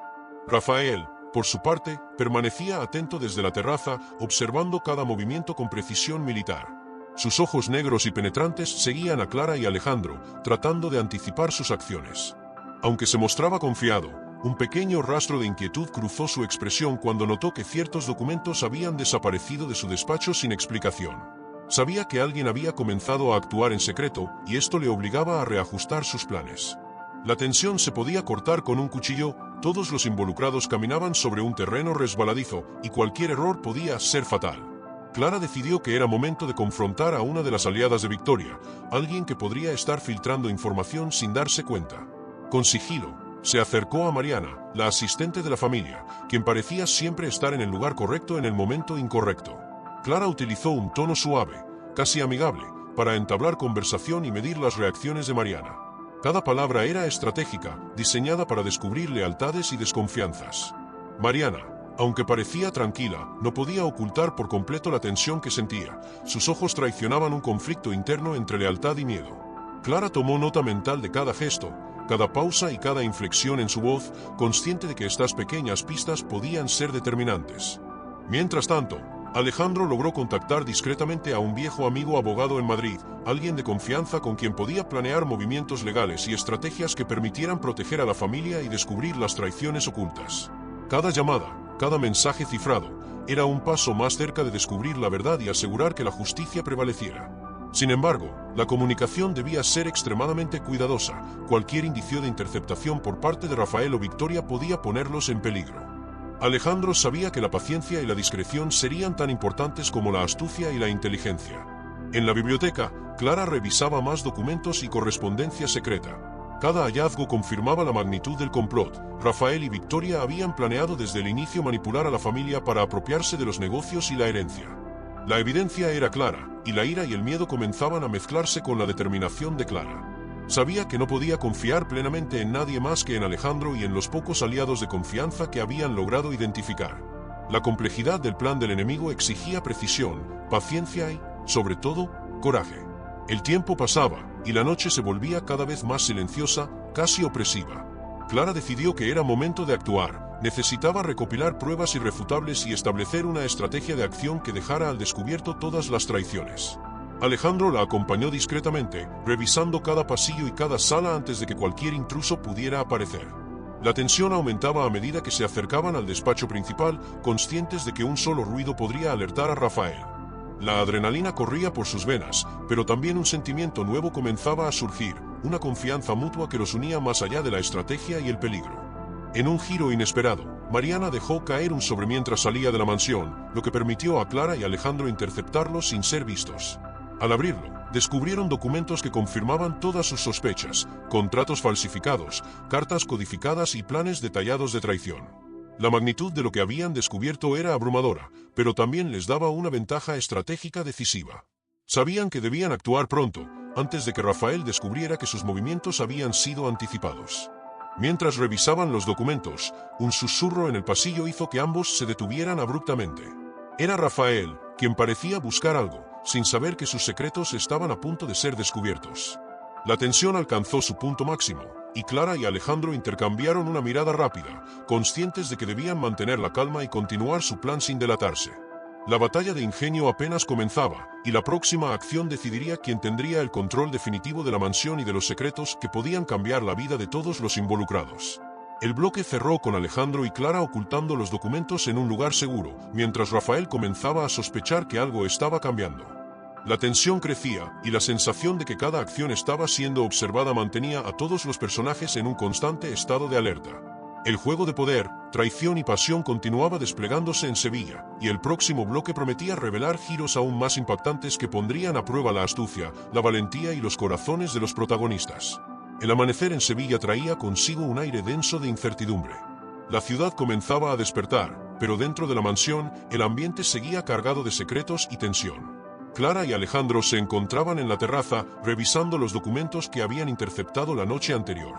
Rafael, por su parte, permanecía atento desde la terraza, observando cada movimiento con precisión militar. Sus ojos negros y penetrantes seguían a Clara y Alejandro, tratando de anticipar sus acciones. Aunque se mostraba confiado, un pequeño rastro de inquietud cruzó su expresión cuando notó que ciertos documentos habían desaparecido de su despacho sin explicación. Sabía que alguien había comenzado a actuar en secreto, y esto le obligaba a reajustar sus planes. La tensión se podía cortar con un cuchillo, todos los involucrados caminaban sobre un terreno resbaladizo, y cualquier error podía ser fatal. Clara decidió que era momento de confrontar a una de las aliadas de Victoria, alguien que podría estar filtrando información sin darse cuenta. Con sigilo, se acercó a Mariana, la asistente de la familia, quien parecía siempre estar en el lugar correcto en el momento incorrecto. Clara utilizó un tono suave, casi amigable, para entablar conversación y medir las reacciones de Mariana. Cada palabra era estratégica, diseñada para descubrir lealtades y desconfianzas. Mariana, aunque parecía tranquila, no podía ocultar por completo la tensión que sentía. Sus ojos traicionaban un conflicto interno entre lealtad y miedo. Clara tomó nota mental de cada gesto, cada pausa y cada inflexión en su voz, consciente de que estas pequeñas pistas podían ser determinantes. Mientras tanto, Alejandro logró contactar discretamente a un viejo amigo abogado en Madrid, alguien de confianza con quien podía planear movimientos legales y estrategias que permitieran proteger a la familia y descubrir las traiciones ocultas. Cada llamada, cada mensaje cifrado, era un paso más cerca de descubrir la verdad y asegurar que la justicia prevaleciera. Sin embargo, la comunicación debía ser extremadamente cuidadosa. Cualquier indicio de interceptación por parte de Rafael o Victoria podía ponerlos en peligro. Alejandro sabía que la paciencia y la discreción serían tan importantes como la astucia y la inteligencia. En la biblioteca, Clara revisaba más documentos y correspondencia secreta. Cada hallazgo confirmaba la magnitud del complot. Rafael y Victoria habían planeado desde el inicio manipular a la familia para apropiarse de los negocios y la herencia. La evidencia era clara, y la ira y el miedo comenzaban a mezclarse con la determinación de Clara. Sabía que no podía confiar plenamente en nadie más que en Alejandro y en los pocos aliados de confianza que habían logrado identificar. La complejidad del plan del enemigo exigía precisión, paciencia y, sobre todo, coraje. El tiempo pasaba, y la noche se volvía cada vez más silenciosa, casi opresiva. Clara decidió que era momento de actuar. Necesitaba recopilar pruebas irrefutables y establecer una estrategia de acción que dejara al descubierto todas las traiciones. Alejandro la acompañó discretamente, revisando cada pasillo y cada sala antes de que cualquier intruso pudiera aparecer. La tensión aumentaba a medida que se acercaban al despacho principal, conscientes de que un solo ruido podría alertar a Rafael. La adrenalina corría por sus venas, pero también un sentimiento nuevo comenzaba a surgir, una confianza mutua que los unía más allá de la estrategia y el peligro. En un giro inesperado, Mariana dejó caer un sobre mientras salía de la mansión, lo que permitió a Clara y Alejandro interceptarlos sin ser vistos. Al abrirlo, descubrieron documentos que confirmaban todas sus sospechas, contratos falsificados, cartas codificadas y planes detallados de traición. La magnitud de lo que habían descubierto era abrumadora, pero también les daba una ventaja estratégica decisiva. Sabían que debían actuar pronto, antes de que Rafael descubriera que sus movimientos habían sido anticipados. Mientras revisaban los documentos, un susurro en el pasillo hizo que ambos se detuvieran abruptamente. Era Rafael, quien parecía buscar algo, sin saber que sus secretos estaban a punto de ser descubiertos. La tensión alcanzó su punto máximo, y Clara y Alejandro intercambiaron una mirada rápida, conscientes de que debían mantener la calma y continuar su plan sin delatarse. La batalla de ingenio apenas comenzaba, y la próxima acción decidiría quién tendría el control definitivo de la mansión y de los secretos que podían cambiar la vida de todos los involucrados. El bloque cerró con Alejandro y Clara ocultando los documentos en un lugar seguro, mientras Rafael comenzaba a sospechar que algo estaba cambiando. La tensión crecía, y la sensación de que cada acción estaba siendo observada mantenía a todos los personajes en un constante estado de alerta. El juego de poder, traición y pasión continuaba desplegándose en Sevilla, y el próximo bloque prometía revelar giros aún más impactantes que pondrían a prueba la astucia, la valentía y los corazones de los protagonistas. El amanecer en Sevilla traía consigo un aire denso de incertidumbre. La ciudad comenzaba a despertar, pero dentro de la mansión, el ambiente seguía cargado de secretos y tensión. Clara y Alejandro se encontraban en la terraza, revisando los documentos que habían interceptado la noche anterior.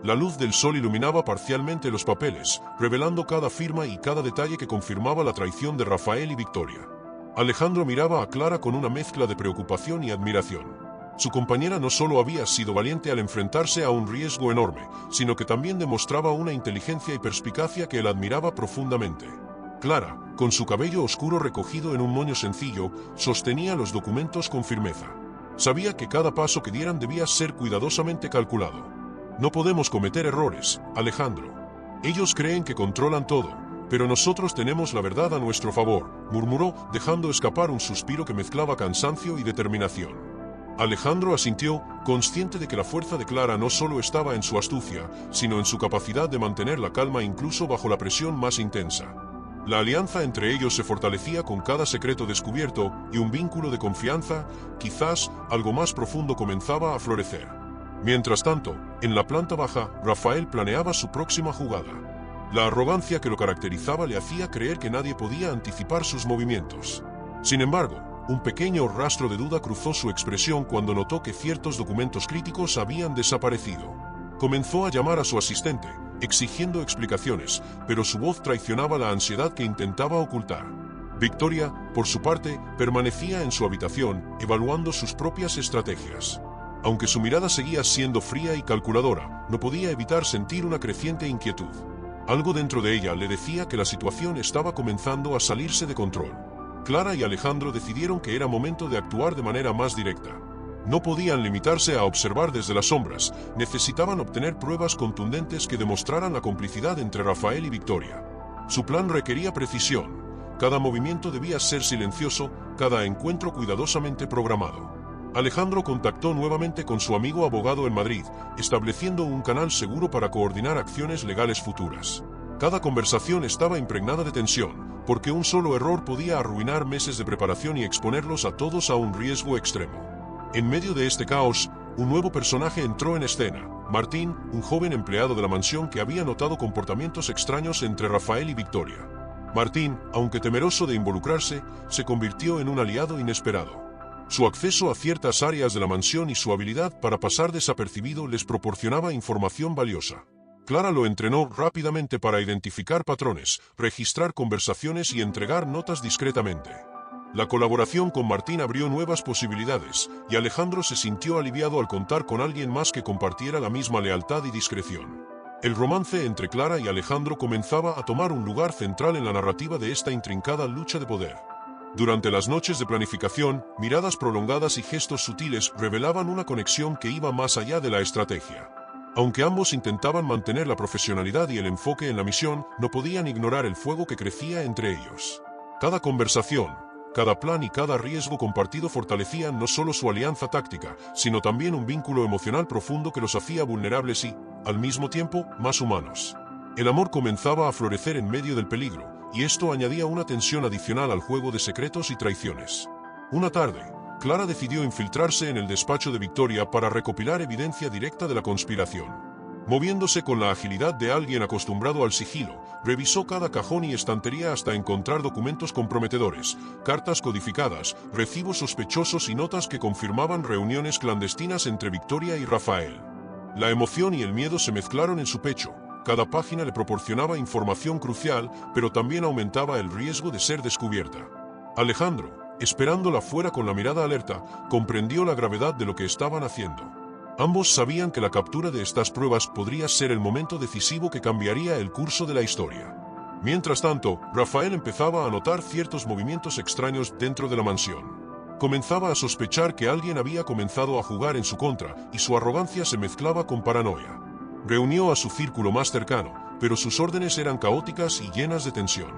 La luz del sol iluminaba parcialmente los papeles, revelando cada firma y cada detalle que confirmaba la traición de Rafael y Victoria. Alejandro miraba a Clara con una mezcla de preocupación y admiración. Su compañera no solo había sido valiente al enfrentarse a un riesgo enorme, sino que también demostraba una inteligencia y perspicacia que él admiraba profundamente. Clara, con su cabello oscuro recogido en un moño sencillo, sostenía los documentos con firmeza. Sabía que cada paso que dieran debía ser cuidadosamente calculado. No podemos cometer errores, Alejandro. Ellos creen que controlan todo, pero nosotros tenemos la verdad a nuestro favor, murmuró, dejando escapar un suspiro que mezclaba cansancio y determinación. Alejandro asintió, consciente de que la fuerza de Clara no solo estaba en su astucia, sino en su capacidad de mantener la calma incluso bajo la presión más intensa. La alianza entre ellos se fortalecía con cada secreto descubierto, y un vínculo de confianza, quizás algo más profundo, comenzaba a florecer. Mientras tanto, en la planta baja, Rafael planeaba su próxima jugada. La arrogancia que lo caracterizaba le hacía creer que nadie podía anticipar sus movimientos. Sin embargo, un pequeño rastro de duda cruzó su expresión cuando notó que ciertos documentos críticos habían desaparecido. Comenzó a llamar a su asistente, exigiendo explicaciones, pero su voz traicionaba la ansiedad que intentaba ocultar. Victoria, por su parte, permanecía en su habitación, evaluando sus propias estrategias. Aunque su mirada seguía siendo fría y calculadora, no podía evitar sentir una creciente inquietud. Algo dentro de ella le decía que la situación estaba comenzando a salirse de control. Clara y Alejandro decidieron que era momento de actuar de manera más directa. No podían limitarse a observar desde las sombras, necesitaban obtener pruebas contundentes que demostraran la complicidad entre Rafael y Victoria. Su plan requería precisión. Cada movimiento debía ser silencioso, cada encuentro cuidadosamente programado. Alejandro contactó nuevamente con su amigo abogado en Madrid, estableciendo un canal seguro para coordinar acciones legales futuras. Cada conversación estaba impregnada de tensión, porque un solo error podía arruinar meses de preparación y exponerlos a todos a un riesgo extremo. En medio de este caos, un nuevo personaje entró en escena, Martín, un joven empleado de la mansión que había notado comportamientos extraños entre Rafael y Victoria. Martín, aunque temeroso de involucrarse, se convirtió en un aliado inesperado. Su acceso a ciertas áreas de la mansión y su habilidad para pasar desapercibido les proporcionaba información valiosa. Clara lo entrenó rápidamente para identificar patrones, registrar conversaciones y entregar notas discretamente. La colaboración con Martín abrió nuevas posibilidades, y Alejandro se sintió aliviado al contar con alguien más que compartiera la misma lealtad y discreción. El romance entre Clara y Alejandro comenzaba a tomar un lugar central en la narrativa de esta intrincada lucha de poder. Durante las noches de planificación, miradas prolongadas y gestos sutiles revelaban una conexión que iba más allá de la estrategia. Aunque ambos intentaban mantener la profesionalidad y el enfoque en la misión, no podían ignorar el fuego que crecía entre ellos. Cada conversación, cada plan y cada riesgo compartido fortalecían no solo su alianza táctica, sino también un vínculo emocional profundo que los hacía vulnerables y, al mismo tiempo, más humanos. El amor comenzaba a florecer en medio del peligro, y esto añadía una tensión adicional al juego de secretos y traiciones. Una tarde, Clara decidió infiltrarse en el despacho de Victoria para recopilar evidencia directa de la conspiración. Moviéndose con la agilidad de alguien acostumbrado al sigilo, revisó cada cajón y estantería hasta encontrar documentos comprometedores, cartas codificadas, recibos sospechosos y notas que confirmaban reuniones clandestinas entre Victoria y Rafael. La emoción y el miedo se mezclaron en su pecho. Cada página le proporcionaba información crucial, pero también aumentaba el riesgo de ser descubierta. Alejandro, esperándola fuera con la mirada alerta, comprendió la gravedad de lo que estaban haciendo. Ambos sabían que la captura de estas pruebas podría ser el momento decisivo que cambiaría el curso de la historia. Mientras tanto, Rafael empezaba a notar ciertos movimientos extraños dentro de la mansión. Comenzaba a sospechar que alguien había comenzado a jugar en su contra, y su arrogancia se mezclaba con paranoia. Reunió a su círculo más cercano, pero sus órdenes eran caóticas y llenas de tensión.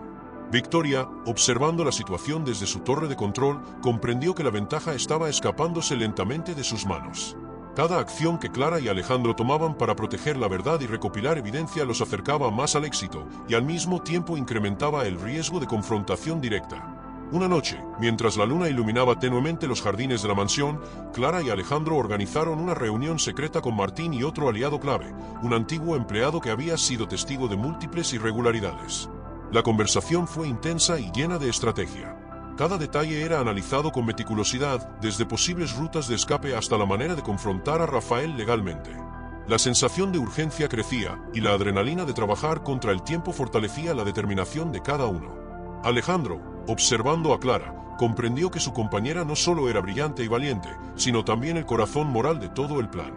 Victoria, observando la situación desde su torre de control, comprendió que la ventaja estaba escapándose lentamente de sus manos. Cada acción que Clara y Alejandro tomaban para proteger la verdad y recopilar evidencia los acercaba más al éxito, y al mismo tiempo incrementaba el riesgo de confrontación directa. Una noche, mientras la luna iluminaba tenuemente los jardines de la mansión, Clara y Alejandro organizaron una reunión secreta con Martín y otro aliado clave, un antiguo empleado que había sido testigo de múltiples irregularidades. La conversación fue intensa y llena de estrategia. Cada detalle era analizado con meticulosidad, desde posibles rutas de escape hasta la manera de confrontar a Rafael legalmente. La sensación de urgencia crecía, y la adrenalina de trabajar contra el tiempo fortalecía la determinación de cada uno. Alejandro, observando a Clara, comprendió que su compañera no solo era brillante y valiente, sino también el corazón moral de todo el plan.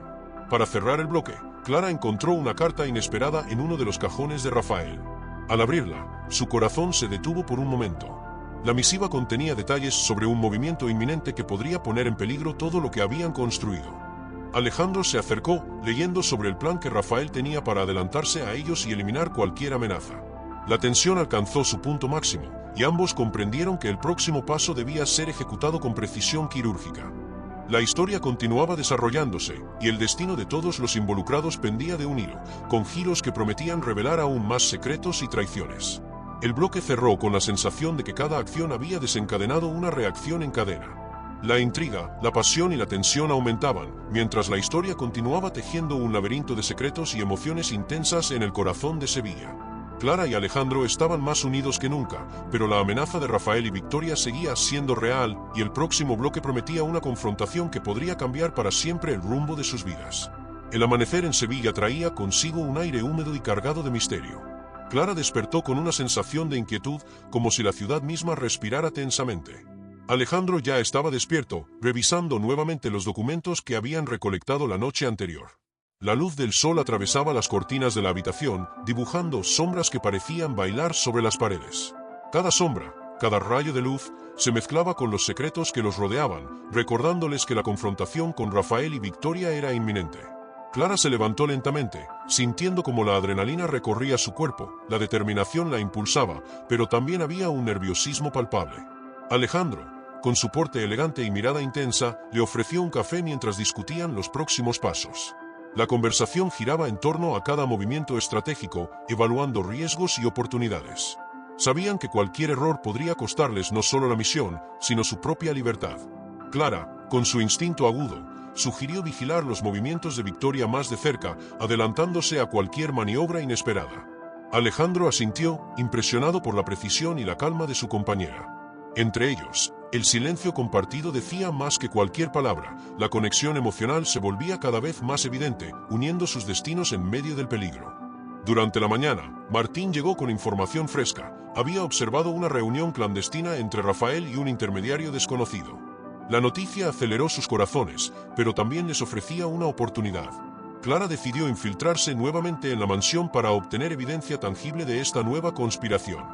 Para cerrar el bloque, Clara encontró una carta inesperada en uno de los cajones de Rafael. Al abrirla, su corazón se detuvo por un momento. La misiva contenía detalles sobre un movimiento inminente que podría poner en peligro todo lo que habían construido. Alejandro se acercó, leyendo sobre el plan que Rafael tenía para adelantarse a ellos y eliminar cualquier amenaza. La tensión alcanzó su punto máximo, y ambos comprendieron que el próximo paso debía ser ejecutado con precisión quirúrgica. La historia continuaba desarrollándose, y el destino de todos los involucrados pendía de un hilo, con giros que prometían revelar aún más secretos y traiciones. El bloque cerró con la sensación de que cada acción había desencadenado una reacción en cadena. La intriga, la pasión y la tensión aumentaban, mientras la historia continuaba tejiendo un laberinto de secretos y emociones intensas en el corazón de Sevilla. Clara y Alejandro estaban más unidos que nunca, pero la amenaza de Rafael y Victoria seguía siendo real y el próximo bloque prometía una confrontación que podría cambiar para siempre el rumbo de sus vidas. El amanecer en Sevilla traía consigo un aire húmedo y cargado de misterio. Clara despertó con una sensación de inquietud, como si la ciudad misma respirara tensamente. Alejandro ya estaba despierto, revisando nuevamente los documentos que habían recolectado la noche anterior. La luz del sol atravesaba las cortinas de la habitación, dibujando sombras que parecían bailar sobre las paredes. Cada sombra, cada rayo de luz, se mezclaba con los secretos que los rodeaban, recordándoles que la confrontación con Rafael y Victoria era inminente. Clara se levantó lentamente, sintiendo como la adrenalina recorría su cuerpo, la determinación la impulsaba, pero también había un nerviosismo palpable. Alejandro, con su porte elegante y mirada intensa, le ofreció un café mientras discutían los próximos pasos. La conversación giraba en torno a cada movimiento estratégico, evaluando riesgos y oportunidades. Sabían que cualquier error podría costarles no solo la misión, sino su propia libertad. Clara, con su instinto agudo, sugirió vigilar los movimientos de Victoria más de cerca, adelantándose a cualquier maniobra inesperada. Alejandro asintió, impresionado por la precisión y la calma de su compañera. Entre ellos, el silencio compartido decía más que cualquier palabra, la conexión emocional se volvía cada vez más evidente, uniendo sus destinos en medio del peligro. Durante la mañana, Martín llegó con información fresca. Había observado una reunión clandestina entre Rafael y un intermediario desconocido. La noticia aceleró sus corazones, pero también les ofrecía una oportunidad. Clara decidió infiltrarse nuevamente en la mansión para obtener evidencia tangible de esta nueva conspiración.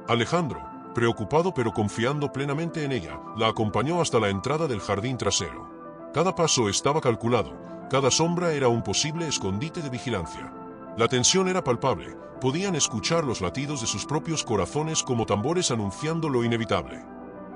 Alejandro, preocupado pero confiando plenamente en ella, la acompañó hasta la entrada del jardín trasero. Cada paso estaba calculado, cada sombra era un posible escondite de vigilancia. La tensión era palpable, podían escuchar los latidos de sus propios corazones como tambores anunciando lo inevitable.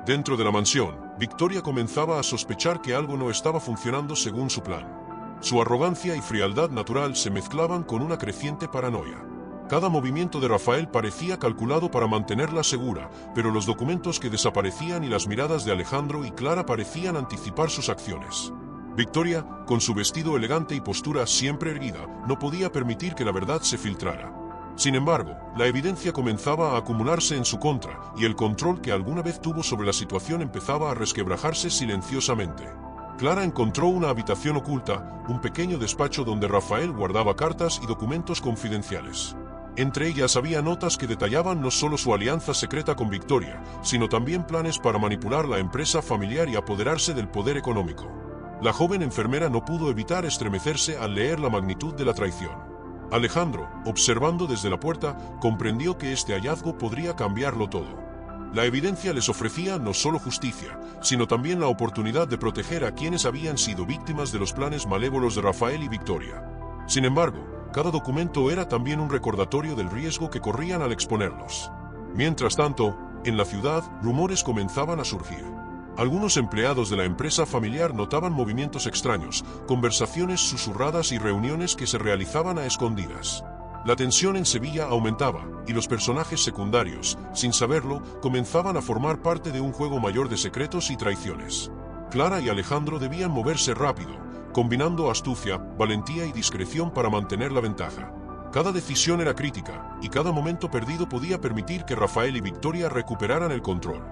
Dentro de la mansión, Victoria comenzaba a sospechar que algo no estaba funcionando según su plan. Su arrogancia y frialdad natural se mezclaban con una creciente paranoia. Cada movimiento de Rafael parecía calculado para mantenerla segura, pero los documentos que desaparecían y las miradas de Alejandro y Clara parecían anticipar sus acciones. Victoria, con su vestido elegante y postura siempre erguida, no podía permitir que la verdad se filtrara. Sin embargo, la evidencia comenzaba a acumularse en su contra, y el control que alguna vez tuvo sobre la situación empezaba a resquebrajarse silenciosamente. Clara encontró una habitación oculta, un pequeño despacho donde Rafael guardaba cartas y documentos confidenciales. Entre ellas había notas que detallaban no solo su alianza secreta con Victoria, sino también planes para manipular la empresa familiar y apoderarse del poder económico. La joven enfermera no pudo evitar estremecerse al leer la magnitud de la traición. Alejandro, observando desde la puerta, comprendió que este hallazgo podría cambiarlo todo. La evidencia les ofrecía no solo justicia, sino también la oportunidad de proteger a quienes habían sido víctimas de los planes malévolos de Rafael y Victoria. Sin embargo, cada documento era también un recordatorio del riesgo que corrían al exponerlos. Mientras tanto, en la ciudad, rumores comenzaban a surgir. Algunos empleados de la empresa familiar notaban movimientos extraños, conversaciones susurradas y reuniones que se realizaban a escondidas. La tensión en Sevilla aumentaba, y los personajes secundarios, sin saberlo, comenzaban a formar parte de un juego mayor de secretos y traiciones. Clara y Alejandro debían moverse rápido, combinando astucia, valentía y discreción para mantener la ventaja. Cada decisión era crítica, y cada momento perdido podía permitir que Rafael y Victoria recuperaran el control.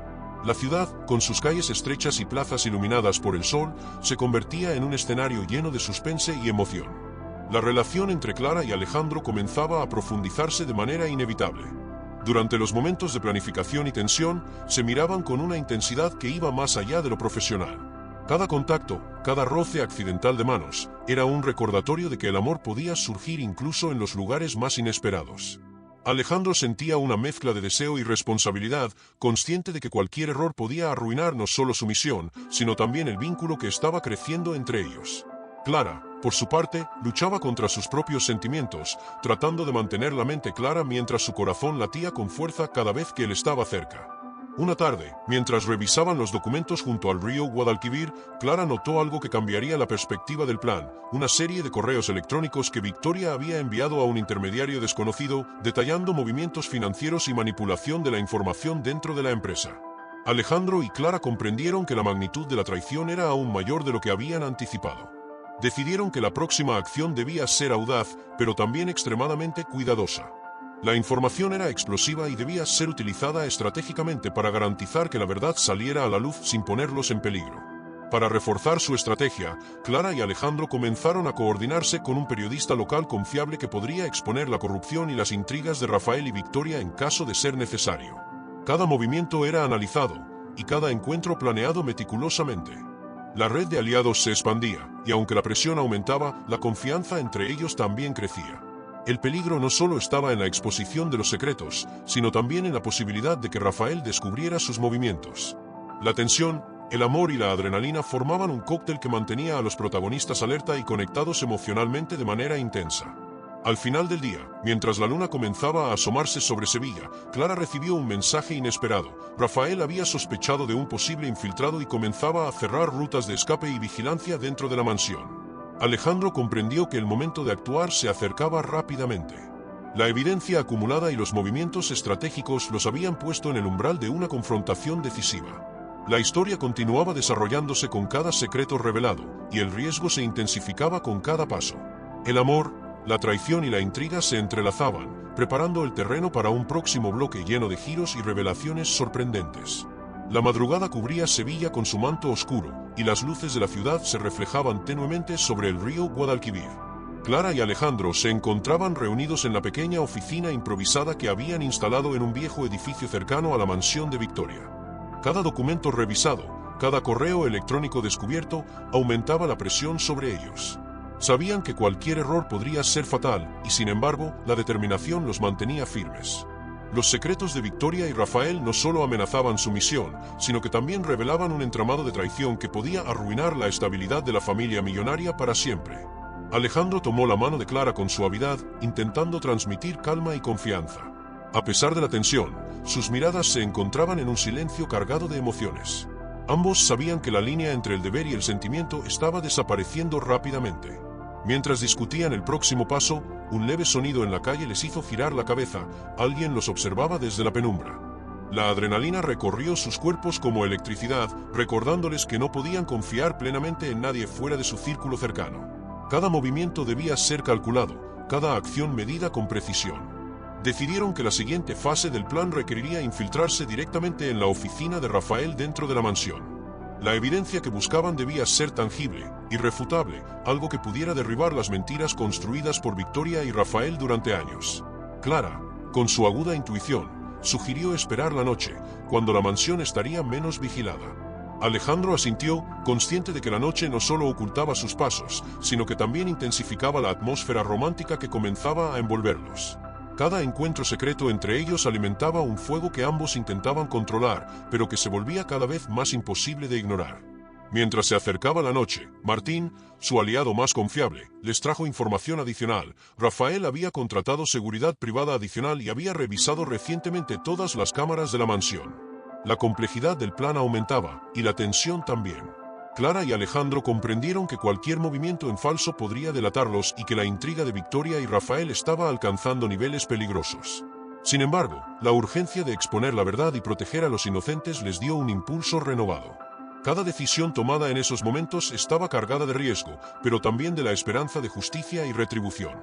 La ciudad, con sus calles estrechas y plazas iluminadas por el sol, se convertía en un escenario lleno de suspense y emoción. La relación entre Clara y Alejandro comenzaba a profundizarse de manera inevitable. Durante los momentos de planificación y tensión, se miraban con una intensidad que iba más allá de lo profesional. Cada contacto, cada roce accidental de manos, era un recordatorio de que el amor podía surgir incluso en los lugares más inesperados. Alejandro sentía una mezcla de deseo y responsabilidad, consciente de que cualquier error podía arruinar no solo su misión, sino también el vínculo que estaba creciendo entre ellos. Clara, por su parte, luchaba contra sus propios sentimientos, tratando de mantener la mente clara mientras su corazón latía con fuerza cada vez que él estaba cerca. Una tarde, mientras revisaban los documentos junto al río Guadalquivir, Clara notó algo que cambiaría la perspectiva del plan, una serie de correos electrónicos que Victoria había enviado a un intermediario desconocido, detallando movimientos financieros y manipulación de la información dentro de la empresa. Alejandro y Clara comprendieron que la magnitud de la traición era aún mayor de lo que habían anticipado. Decidieron que la próxima acción debía ser audaz, pero también extremadamente cuidadosa. La información era explosiva y debía ser utilizada estratégicamente para garantizar que la verdad saliera a la luz sin ponerlos en peligro. Para reforzar su estrategia, Clara y Alejandro comenzaron a coordinarse con un periodista local confiable que podría exponer la corrupción y las intrigas de Rafael y Victoria en caso de ser necesario. Cada movimiento era analizado, y cada encuentro planeado meticulosamente. La red de aliados se expandía, y aunque la presión aumentaba, la confianza entre ellos también crecía. El peligro no solo estaba en la exposición de los secretos, sino también en la posibilidad de que Rafael descubriera sus movimientos. La tensión, el amor y la adrenalina formaban un cóctel que mantenía a los protagonistas alerta y conectados emocionalmente de manera intensa. Al final del día, mientras la luna comenzaba a asomarse sobre Sevilla, Clara recibió un mensaje inesperado. Rafael había sospechado de un posible infiltrado y comenzaba a cerrar rutas de escape y vigilancia dentro de la mansión. Alejandro comprendió que el momento de actuar se acercaba rápidamente. La evidencia acumulada y los movimientos estratégicos los habían puesto en el umbral de una confrontación decisiva. La historia continuaba desarrollándose con cada secreto revelado, y el riesgo se intensificaba con cada paso. El amor, la traición y la intriga se entrelazaban, preparando el terreno para un próximo bloque lleno de giros y revelaciones sorprendentes. La madrugada cubría Sevilla con su manto oscuro, y las luces de la ciudad se reflejaban tenuemente sobre el río Guadalquivir. Clara y Alejandro se encontraban reunidos en la pequeña oficina improvisada que habían instalado en un viejo edificio cercano a la mansión de Victoria. Cada documento revisado, cada correo electrónico descubierto, aumentaba la presión sobre ellos. Sabían que cualquier error podría ser fatal, y sin embargo, la determinación los mantenía firmes. Los secretos de Victoria y Rafael no solo amenazaban su misión, sino que también revelaban un entramado de traición que podía arruinar la estabilidad de la familia millonaria para siempre. Alejandro tomó la mano de Clara con suavidad, intentando transmitir calma y confianza. A pesar de la tensión, sus miradas se encontraban en un silencio cargado de emociones. Ambos sabían que la línea entre el deber y el sentimiento estaba desapareciendo rápidamente. Mientras discutían el próximo paso, un leve sonido en la calle les hizo girar la cabeza. Alguien los observaba desde la penumbra. La adrenalina recorrió sus cuerpos como electricidad, recordándoles que no podían confiar plenamente en nadie fuera de su círculo cercano. Cada movimiento debía ser calculado, cada acción medida con precisión. Decidieron que la siguiente fase del plan requeriría infiltrarse directamente en la oficina de Rafael dentro de la mansión. La evidencia que buscaban debía ser tangible, irrefutable, algo que pudiera derribar las mentiras construidas por Victoria y Rafael durante años. Clara, con su aguda intuición, sugirió esperar la noche, cuando la mansión estaría menos vigilada. Alejandro asintió, consciente de que la noche no solo ocultaba sus pasos, sino que también intensificaba la atmósfera romántica que comenzaba a envolverlos. Cada encuentro secreto entre ellos alimentaba un fuego que ambos intentaban controlar, pero que se volvía cada vez más imposible de ignorar. Mientras se acercaba la noche, Martín, su aliado más confiable, les trajo información adicional. Rafael había contratado seguridad privada adicional y había revisado recientemente todas las cámaras de la mansión. La complejidad del plan aumentaba, y la tensión también. Clara y Alejandro comprendieron que cualquier movimiento en falso podría delatarlos y que la intriga de Victoria y Rafael estaba alcanzando niveles peligrosos. Sin embargo, la urgencia de exponer la verdad y proteger a los inocentes les dio un impulso renovado. Cada decisión tomada en esos momentos estaba cargada de riesgo, pero también de la esperanza de justicia y retribución.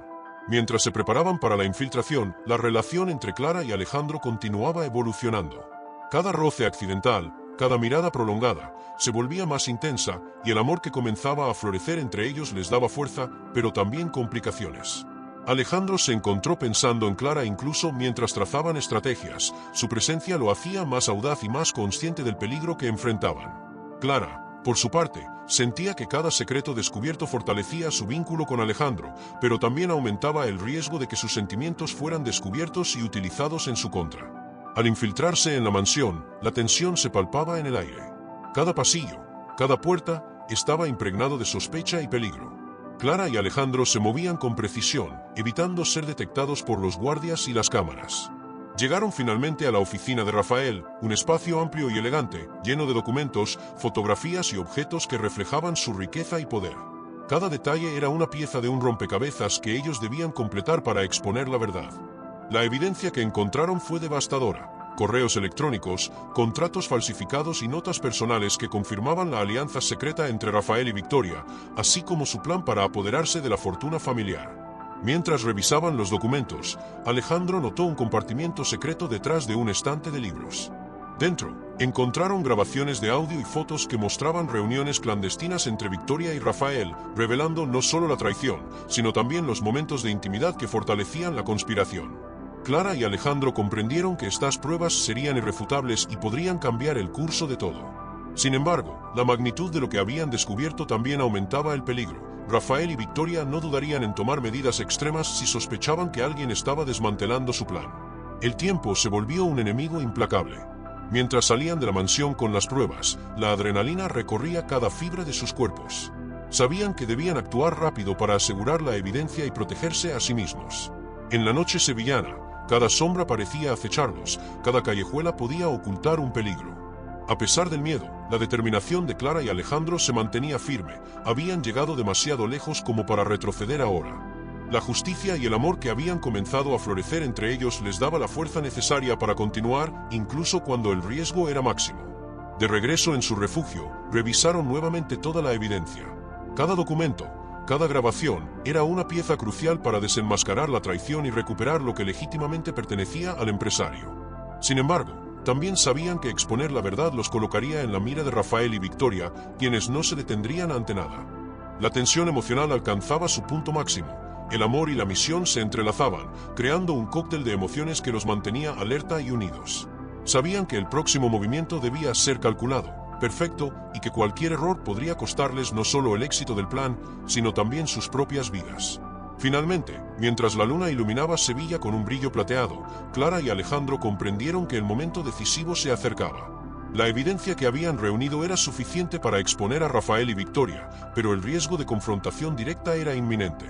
Mientras se preparaban para la infiltración, la relación entre Clara y Alejandro continuaba evolucionando. Cada roce accidental, cada mirada prolongada, se volvía más intensa, y el amor que comenzaba a florecer entre ellos les daba fuerza, pero también complicaciones. Alejandro se encontró pensando en Clara incluso mientras trazaban estrategias. Su presencia lo hacía más audaz y más consciente del peligro que enfrentaban. Clara, por su parte, sentía que cada secreto descubierto fortalecía su vínculo con Alejandro, pero también aumentaba el riesgo de que sus sentimientos fueran descubiertos y utilizados en su contra. Al infiltrarse en la mansión, la tensión se palpaba en el aire. Cada pasillo, cada puerta, estaba impregnado de sospecha y peligro. Clara y Alejandro se movían con precisión, evitando ser detectados por los guardias y las cámaras. Llegaron finalmente a la oficina de Rafael, un espacio amplio y elegante, lleno de documentos, fotografías y objetos que reflejaban su riqueza y poder. Cada detalle era una pieza de un rompecabezas que ellos debían completar para exponer la verdad. La evidencia que encontraron fue devastadora. Correos electrónicos, contratos falsificados y notas personales que confirmaban la alianza secreta entre Rafael y Victoria, así como su plan para apoderarse de la fortuna familiar. Mientras revisaban los documentos, Alejandro notó un compartimiento secreto detrás de un estante de libros. Dentro, encontraron grabaciones de audio y fotos que mostraban reuniones clandestinas entre Victoria y Rafael, revelando no solo la traición, sino también los momentos de intimidad que fortalecían la conspiración. Clara y Alejandro comprendieron que estas pruebas serían irrefutables y podrían cambiar el curso de todo. Sin embargo, la magnitud de lo que habían descubierto también aumentaba el peligro. Rafael y Victoria no dudarían en tomar medidas extremas si sospechaban que alguien estaba desmantelando su plan. El tiempo se volvió un enemigo implacable. Mientras salían de la mansión con las pruebas, la adrenalina recorría cada fibra de sus cuerpos. Sabían que debían actuar rápido para asegurar la evidencia y protegerse a sí mismos. En la noche sevillana, cada sombra parecía acecharlos, cada callejuela podía ocultar un peligro. A pesar del miedo, la determinación de Clara y Alejandro se mantenía firme. Habían llegado demasiado lejos como para retroceder ahora. La justicia y el amor que habían comenzado a florecer entre ellos les daba la fuerza necesaria para continuar, incluso cuando el riesgo era máximo. De regreso en su refugio, revisaron nuevamente toda la evidencia. Cada documento, cada grabación, era una pieza crucial para desenmascarar la traición y recuperar lo que legítimamente pertenecía al empresario. Sin embargo, también sabían que exponer la verdad los colocaría en la mira de Rafael y Victoria, quienes no se detendrían ante nada. La tensión emocional alcanzaba su punto máximo. El amor y la misión se entrelazaban, creando un cóctel de emociones que los mantenía alerta y unidos. Sabían que el próximo movimiento debía ser calculado, perfecto, y que cualquier error podría costarles no solo el éxito del plan, sino también sus propias vidas. Finalmente, mientras la luna iluminaba Sevilla con un brillo plateado, Clara y Alejandro comprendieron que el momento decisivo se acercaba. La evidencia que habían reunido era suficiente para exponer a Rafael y Victoria, pero el riesgo de confrontación directa era inminente.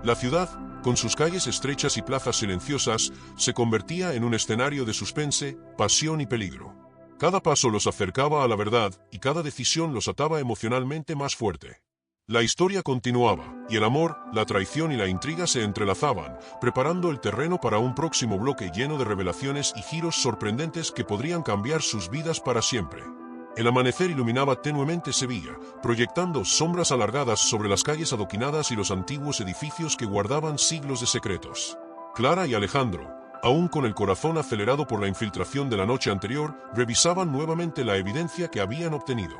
La ciudad, con sus calles estrechas y plazas silenciosas, se convertía en un escenario de suspense, pasión y peligro. Cada paso los acercaba a la verdad, y cada decisión los ataba emocionalmente más fuerte. La historia continuaba, y el amor, la traición y la intriga se entrelazaban, preparando el terreno para un próximo bloque lleno de revelaciones y giros sorprendentes que podrían cambiar sus vidas para siempre. El amanecer iluminaba tenuemente Sevilla, proyectando sombras alargadas sobre las calles adoquinadas y los antiguos edificios que guardaban siglos de secretos. Clara y Alejandro, aún con el corazón acelerado por la infiltración de la noche anterior, revisaban nuevamente la evidencia que habían obtenido.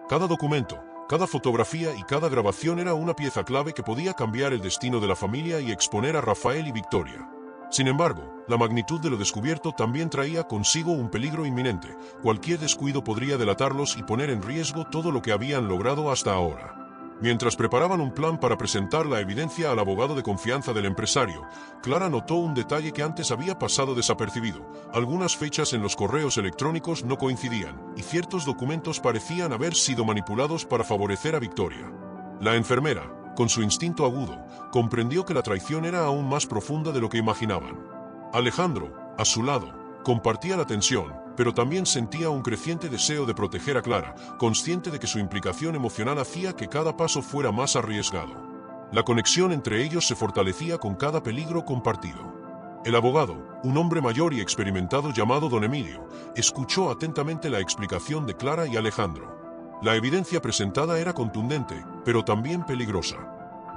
Cada documento, cada fotografía y cada grabación era una pieza clave que podía cambiar el destino de la familia y exponer a Rafael y Victoria. Sin embargo, la magnitud de lo descubierto también traía consigo un peligro inminente. Cualquier descuido podría delatarlos y poner en riesgo todo lo que habían logrado hasta ahora. Mientras preparaban un plan para presentar la evidencia al abogado de confianza del empresario, Clara notó un detalle que antes había pasado desapercibido. Algunas fechas en los correos electrónicos no coincidían, y ciertos documentos parecían haber sido manipulados para favorecer a Victoria. La enfermera, con su instinto agudo, comprendió que la traición era aún más profunda de lo que imaginaban. Alejandro, a su lado, compartía la tensión, pero también sentía un creciente deseo de proteger a Clara, consciente de que su implicación emocional hacía que cada paso fuera más arriesgado. La conexión entre ellos se fortalecía con cada peligro compartido. El abogado, un hombre mayor y experimentado llamado Don Emilio, escuchó atentamente la explicación de Clara y Alejandro. La evidencia presentada era contundente, pero también peligrosa.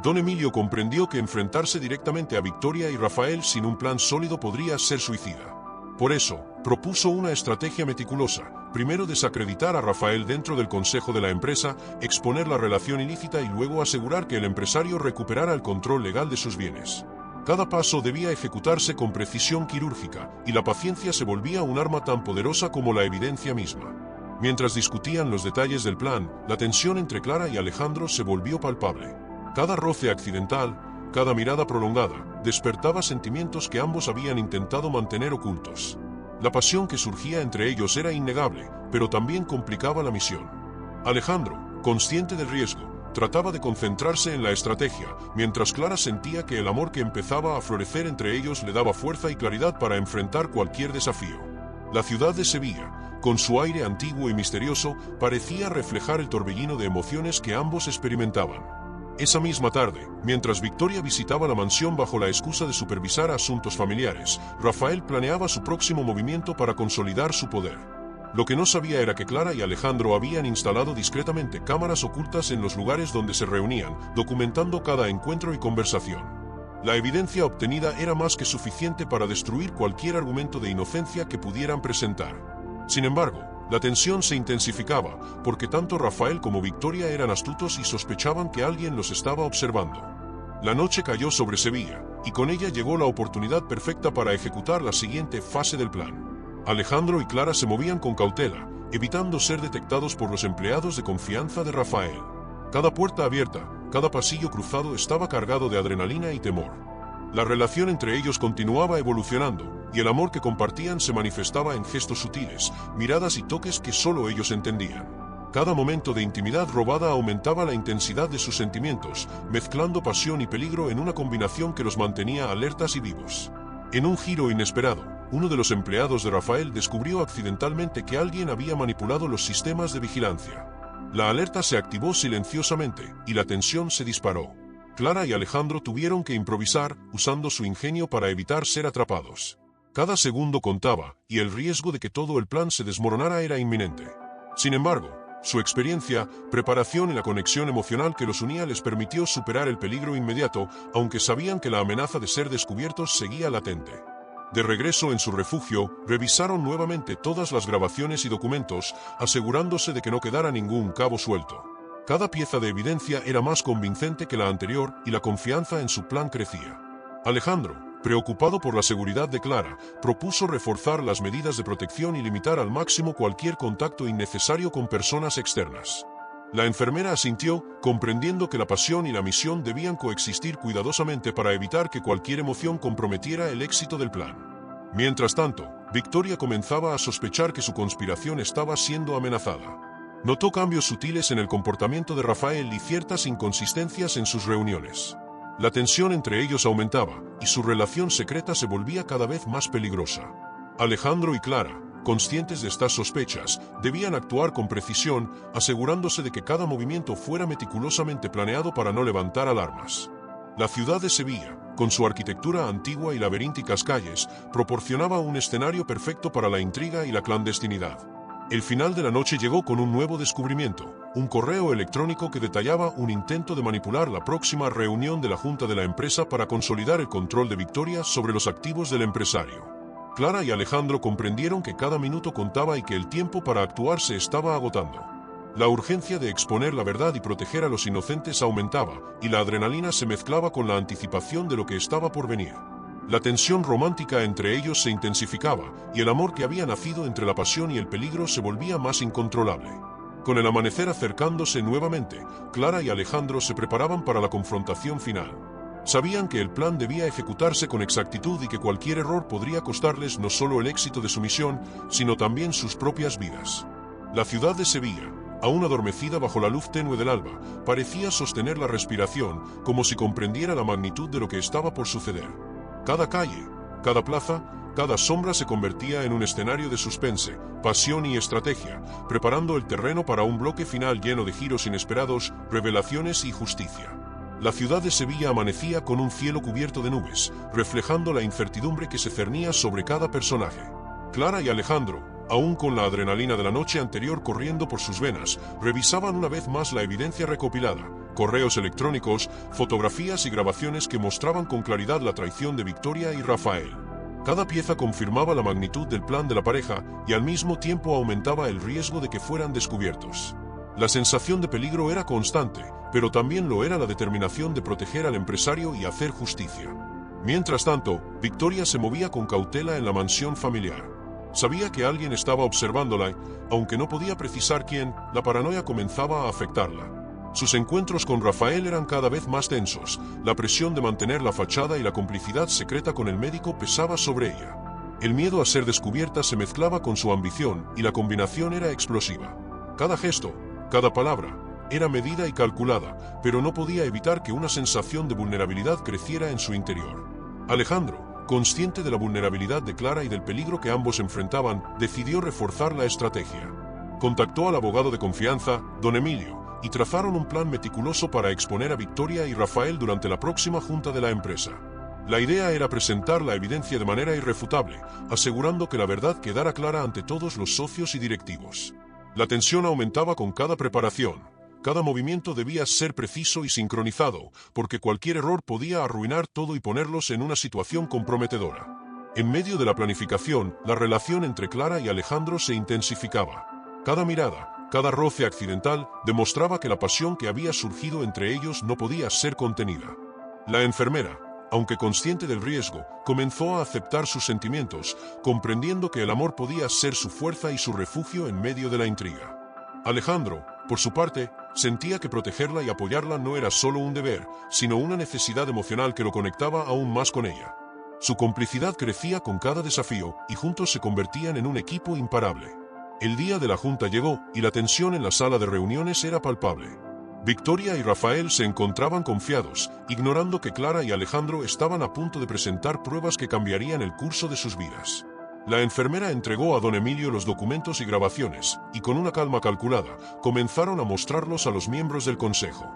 Don Emilio comprendió que enfrentarse directamente a Victoria y Rafael sin un plan sólido podría ser suicida. Por eso, propuso una estrategia meticulosa: primero desacreditar a Rafael dentro del consejo de la empresa, exponer la relación ilícita y luego asegurar que el empresario recuperara el control legal de sus bienes. Cada paso debía ejecutarse con precisión quirúrgica, y la paciencia se volvía un arma tan poderosa como la evidencia misma. Mientras discutían los detalles del plan, la tensión entre Clara y Alejandro se volvió palpable. Cada roce accidental, cada mirada prolongada, despertaba sentimientos que ambos habían intentado mantener ocultos. La pasión que surgía entre ellos era innegable, pero también complicaba la misión. Alejandro, consciente del riesgo, trataba de concentrarse en la estrategia, mientras Clara sentía que el amor que empezaba a florecer entre ellos le daba fuerza y claridad para enfrentar cualquier desafío. La ciudad de Sevilla, con su aire antiguo y misterioso, parecía reflejar el torbellino de emociones que ambos experimentaban. Esa misma tarde, mientras Victoria visitaba la mansión bajo la excusa de supervisar asuntos familiares, Rafael planeaba su próximo movimiento para consolidar su poder. Lo que no sabía era que Clara y Alejandro habían instalado discretamente cámaras ocultas en los lugares donde se reunían, documentando cada encuentro y conversación. La evidencia obtenida era más que suficiente para destruir cualquier argumento de inocencia que pudieran presentar. Sin embargo, la tensión se intensificaba, porque tanto Rafael como Victoria eran astutos y sospechaban que alguien los estaba observando. La noche cayó sobre Sevilla, y con ella llegó la oportunidad perfecta para ejecutar la siguiente fase del plan. Alejandro y Clara se movían con cautela, evitando ser detectados por los empleados de confianza de Rafael. Cada puerta abierta, cada pasillo cruzado estaba cargado de adrenalina y temor. La relación entre ellos continuaba evolucionando, y el amor que compartían se manifestaba en gestos sutiles, miradas y toques que solo ellos entendían. Cada momento de intimidad robada aumentaba la intensidad de sus sentimientos, mezclando pasión y peligro en una combinación que los mantenía alertas y vivos. En un giro inesperado, uno de los empleados de Rafael descubrió accidentalmente que alguien había manipulado los sistemas de vigilancia. La alerta se activó silenciosamente, y la tensión se disparó. Clara y Alejandro tuvieron que improvisar, usando su ingenio para evitar ser atrapados. Cada segundo contaba, y el riesgo de que todo el plan se desmoronara era inminente. Sin embargo, su experiencia, preparación y la conexión emocional que los unía les permitió superar el peligro inmediato, aunque sabían que la amenaza de ser descubiertos seguía latente. De regreso en su refugio, revisaron nuevamente todas las grabaciones y documentos, asegurándose de que no quedara ningún cabo suelto. Cada pieza de evidencia era más convincente que la anterior y la confianza en su plan crecía. Alejandro, preocupado por la seguridad de Clara, propuso reforzar las medidas de protección y limitar al máximo cualquier contacto innecesario con personas externas. La enfermera asintió, comprendiendo que la pasión y la misión debían coexistir cuidadosamente para evitar que cualquier emoción comprometiera el éxito del plan. Mientras tanto, Victoria comenzaba a sospechar que su conspiración estaba siendo amenazada. Notó cambios sutiles en el comportamiento de Rafael y ciertas inconsistencias en sus reuniones. La tensión entre ellos aumentaba, y su relación secreta se volvía cada vez más peligrosa. Alejandro y Clara, conscientes de estas sospechas, debían actuar con precisión, asegurándose de que cada movimiento fuera meticulosamente planeado para no levantar alarmas. La ciudad de Sevilla, con su arquitectura antigua y laberínticas calles, proporcionaba un escenario perfecto para la intriga y la clandestinidad. El final de la noche llegó con un nuevo descubrimiento, un correo electrónico que detallaba un intento de manipular la próxima reunión de la junta de la empresa para consolidar el control de Victoria sobre los activos del empresario. Clara y Alejandro comprendieron que cada minuto contaba y que el tiempo para actuar se estaba agotando. La urgencia de exponer la verdad y proteger a los inocentes aumentaba, y la adrenalina se mezclaba con la anticipación de lo que estaba por venir. La tensión romántica entre ellos se intensificaba, y el amor que había nacido entre la pasión y el peligro se volvía más incontrolable. Con el amanecer acercándose nuevamente, Clara y Alejandro se preparaban para la confrontación final. Sabían que el plan debía ejecutarse con exactitud y que cualquier error podría costarles no solo el éxito de su misión, sino también sus propias vidas. La ciudad de Sevilla, aún adormecida bajo la luz tenue del alba, parecía sostener la respiración, como si comprendiera la magnitud de lo que estaba por suceder. Cada calle, cada plaza, cada sombra se convertía en un escenario de suspense, pasión y estrategia, preparando el terreno para un bloque final lleno de giros inesperados, revelaciones y justicia. La ciudad de Sevilla amanecía con un cielo cubierto de nubes, reflejando la incertidumbre que se cernía sobre cada personaje. Clara y Alejandro, aún con la adrenalina de la noche anterior corriendo por sus venas, revisaban una vez más la evidencia recopilada, correos electrónicos, fotografías y grabaciones que mostraban con claridad la traición de Victoria y Rafael. Cada pieza confirmaba la magnitud del plan de la pareja y al mismo tiempo aumentaba el riesgo de que fueran descubiertos. La sensación de peligro era constante, pero también lo era la determinación de proteger al empresario y hacer justicia. Mientras tanto, Victoria se movía con cautela en la mansión familiar. Sabía que alguien estaba observándola, aunque no podía precisar quién, la paranoia comenzaba a afectarla. Sus encuentros con Rafael eran cada vez más tensos, la presión de mantener la fachada y la complicidad secreta con el médico pesaba sobre ella. El miedo a ser descubierta se mezclaba con su ambición y la combinación era explosiva. Cada gesto, cada palabra, era medida y calculada, pero no podía evitar que una sensación de vulnerabilidad creciera en su interior. Alejandro, consciente de la vulnerabilidad de Clara y del peligro que ambos enfrentaban, decidió reforzar la estrategia. Contactó al abogado de confianza, don Emilio, y trazaron un plan meticuloso para exponer a Victoria y Rafael durante la próxima junta de la empresa. La idea era presentar la evidencia de manera irrefutable, asegurando que la verdad quedara clara ante todos los socios y directivos. La tensión aumentaba con cada preparación, Cada movimiento debía ser preciso y sincronizado, porque cualquier error podía arruinar todo y ponerlos en una situación comprometedora. En medio de la planificación, la relación entre Clara y Alejandro se intensificaba. Cada mirada, cada roce accidental, demostraba que la pasión que había surgido entre ellos no podía ser contenida. La enfermera, aunque consciente del riesgo, comenzó a aceptar sus sentimientos, comprendiendo que el amor podía ser su fuerza y su refugio en medio de la intriga. Alejandro, por su parte, sentía que protegerla y apoyarla no era solo un deber, sino una necesidad emocional que lo conectaba aún más con ella. Su complicidad crecía con cada desafío y juntos se convertían en un equipo imparable. El día de la junta llegó y la tensión en la sala de reuniones era palpable. Victoria y Rafael se encontraban confiados, ignorando que Clara y Alejandro estaban a punto de presentar pruebas que cambiarían el curso de sus vidas. La enfermera entregó a don Emilio los documentos y grabaciones, y con una calma calculada, comenzaron a mostrarlos a los miembros del consejo.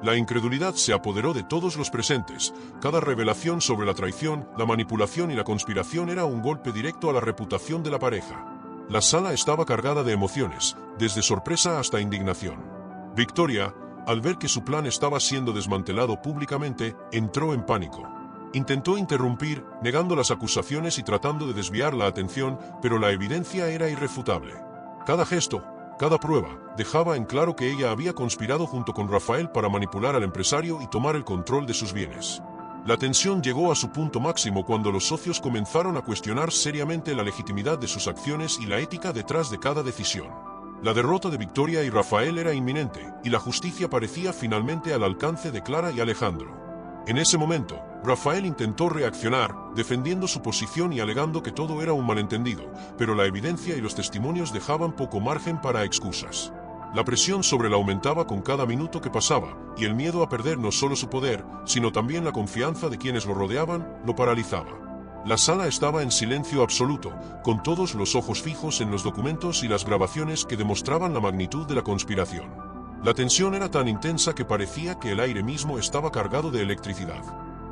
La incredulidad se apoderó de todos los presentes. Cada revelación sobre la traición, la manipulación y la conspiración era un golpe directo a la reputación de la pareja. La sala estaba cargada de emociones, desde sorpresa hasta indignación. Victoria, al ver que su plan estaba siendo desmantelado públicamente, entró en pánico. Intentó interrumpir, negando las acusaciones y tratando de desviar la atención, pero la evidencia era irrefutable. Cada gesto, cada prueba, dejaba en claro que ella había conspirado junto con Rafael para manipular al empresario y tomar el control de sus bienes. La tensión llegó a su punto máximo cuando los socios comenzaron a cuestionar seriamente la legitimidad de sus acciones y la ética detrás de cada decisión. La derrota de Victoria y Rafael era inminente, y la justicia parecía finalmente al alcance de Clara y Alejandro. En ese momento, Rafael intentó reaccionar, defendiendo su posición y alegando que todo era un malentendido, pero la evidencia y los testimonios dejaban poco margen para excusas. La presión sobre él aumentaba con cada minuto que pasaba, y el miedo a perder no solo su poder, sino también la confianza de quienes lo rodeaban, lo paralizaba. La sala estaba en silencio absoluto, con todos los ojos fijos en los documentos y las grabaciones que demostraban la magnitud de la conspiración. La tensión era tan intensa que parecía que el aire mismo estaba cargado de electricidad.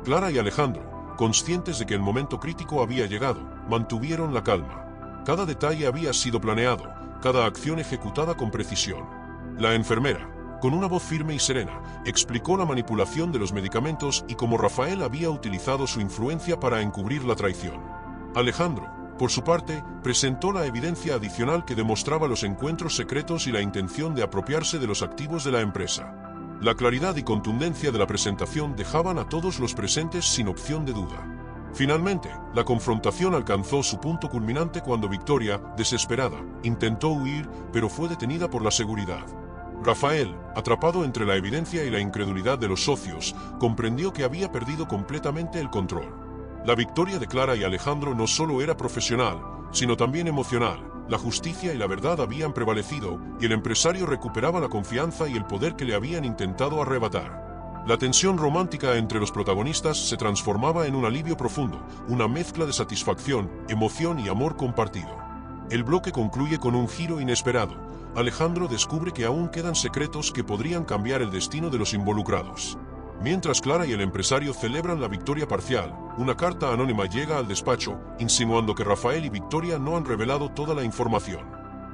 Clara y Alejandro, conscientes de que el momento crítico había llegado, mantuvieron la calma. Cada detalle había sido planeado, cada acción ejecutada con precisión. La enfermera, con una voz firme y serena, explicó la manipulación de los medicamentos y cómo Rafael había utilizado su influencia para encubrir la traición. Alejandro, por su parte, presentó la evidencia adicional que demostraba los encuentros secretos y la intención de apropiarse de los activos de la empresa. La claridad y contundencia de la presentación dejaban a todos los presentes sin opción de duda. Finalmente, la confrontación alcanzó su punto culminante cuando Victoria, desesperada, intentó huir, pero fue detenida por la seguridad. Rafael, atrapado entre la evidencia y la incredulidad de los socios, comprendió que había perdido completamente el control. La victoria de Clara y Alejandro no solo era profesional, sino también emocional. La justicia y la verdad habían prevalecido, y el empresario recuperaba la confianza y el poder que le habían intentado arrebatar. La tensión romántica entre los protagonistas se transformaba en un alivio profundo, una mezcla de satisfacción, emoción y amor compartido. El bloque concluye con un giro inesperado. Alejandro descubre que aún quedan secretos que podrían cambiar el destino de los involucrados. Mientras Clara y el empresario celebran la victoria parcial, una carta anónima llega al despacho, insinuando que Rafael y Victoria no han revelado toda la información.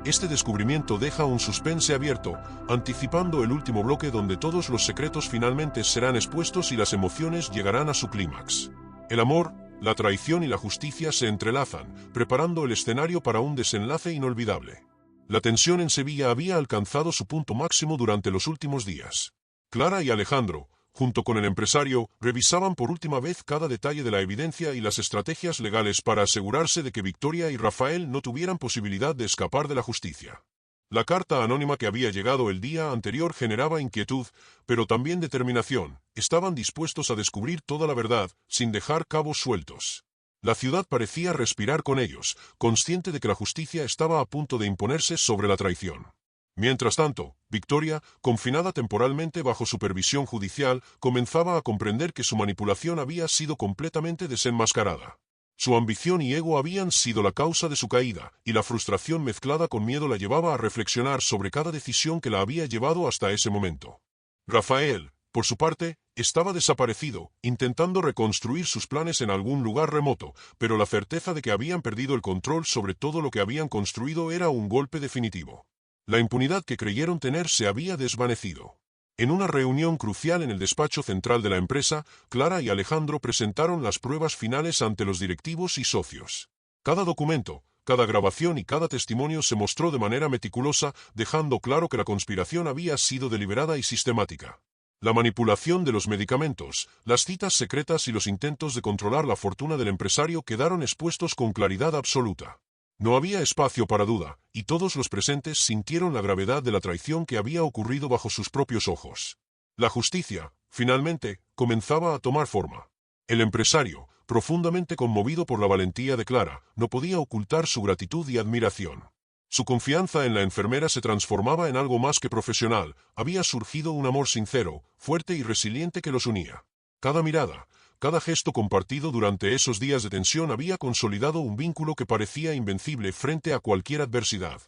Este descubrimiento deja un suspense abierto, anticipando el último bloque donde todos los secretos finalmente serán expuestos y las emociones llegarán a su clímax. El amor, la traición y la justicia se entrelazan, preparando el escenario para un desenlace inolvidable. La tensión en Sevilla había alcanzado su punto máximo durante los últimos días. Clara y Alejandro, junto con el empresario, revisaban por última vez cada detalle de la evidencia y las estrategias legales para asegurarse de que Victoria y Rafael no tuvieran posibilidad de escapar de la justicia. La carta anónima que había llegado el día anterior generaba inquietud, pero también determinación. Estaban dispuestos a descubrir toda la verdad, sin dejar cabos sueltos. La ciudad parecía respirar con ellos, consciente de que la justicia estaba a punto de imponerse sobre la traición. Mientras tanto, Victoria, confinada temporalmente bajo supervisión judicial, comenzaba a comprender que su manipulación había sido completamente desenmascarada. Su ambición y ego habían sido la causa de su caída, y la frustración mezclada con miedo la llevaba a reflexionar sobre cada decisión que la había llevado hasta ese momento. Rafael, por su parte, estaba desaparecido, intentando reconstruir sus planes en algún lugar remoto, pero la certeza de que habían perdido el control sobre todo lo que habían construido era un golpe definitivo. La impunidad que creyeron tener se había desvanecido. En una reunión crucial en el despacho central de la empresa, Clara y Alejandro presentaron las pruebas finales ante los directivos y socios. Cada documento, cada grabación y cada testimonio se mostró de manera meticulosa, dejando claro que la conspiración había sido deliberada y sistemática. La manipulación de los medicamentos, las citas secretas y los intentos de controlar la fortuna del empresario quedaron expuestos con claridad absoluta. No había espacio para duda, y todos los presentes sintieron la gravedad de la traición que había ocurrido bajo sus propios ojos. La justicia, finalmente, comenzaba a tomar forma. El empresario, profundamente conmovido por la valentía de Clara, no podía ocultar su gratitud y admiración. Su confianza en la enfermera se transformaba en algo más que profesional, había surgido un amor sincero, fuerte y resiliente que los unía. Cada mirada, cada gesto compartido durante esos días de tensión había consolidado un vínculo que parecía invencible frente a cualquier adversidad.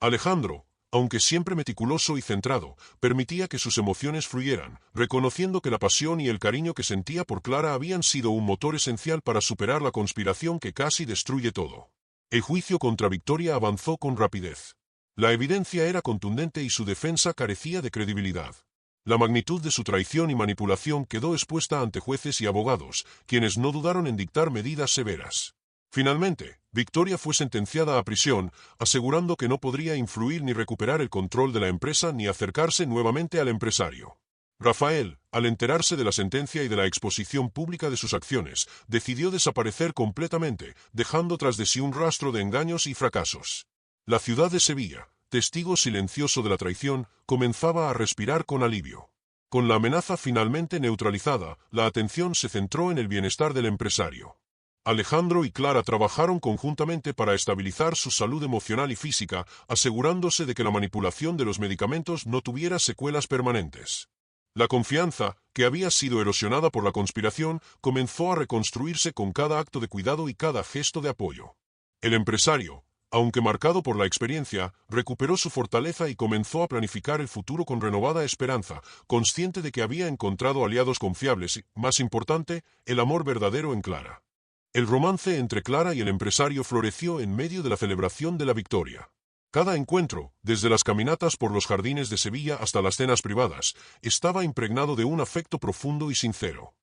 Alejandro, aunque siempre meticuloso y centrado, permitía que sus emociones fluyeran, reconociendo que la pasión y el cariño que sentía por Clara habían sido un motor esencial para superar la conspiración que casi destruye todo. El juicio contra Victoria avanzó con rapidez. La evidencia era contundente y su defensa carecía de credibilidad. La magnitud de su traición y manipulación quedó expuesta ante jueces y abogados, quienes no dudaron en dictar medidas severas. Finalmente, Victoria fue sentenciada a prisión, asegurando que no podría influir ni recuperar el control de la empresa ni acercarse nuevamente al empresario. Rafael, al enterarse de la sentencia y de la exposición pública de sus acciones, decidió desaparecer completamente, dejando tras de sí un rastro de engaños y fracasos. La ciudad de Sevilla, testigo silencioso de la traición, comenzaba a respirar con alivio. Con la amenaza finalmente neutralizada, la atención se centró en el bienestar del empresario. Alejandro y Clara trabajaron conjuntamente para estabilizar su salud emocional y física, asegurándose de que la manipulación de los medicamentos no tuviera secuelas permanentes. La confianza, que había sido erosionada por la conspiración, comenzó a reconstruirse con cada acto de cuidado y cada gesto de apoyo. El empresario, aunque marcado por la experiencia, recuperó su fortaleza y comenzó a planificar el futuro con renovada esperanza, consciente de que había encontrado aliados confiables y, más importante, el amor verdadero en Clara. El romance entre Clara y el empresario floreció en medio de la celebración de la victoria. Cada encuentro, desde las caminatas por los jardines de Sevilla hasta las cenas privadas, estaba impregnado de un afecto profundo y sincero.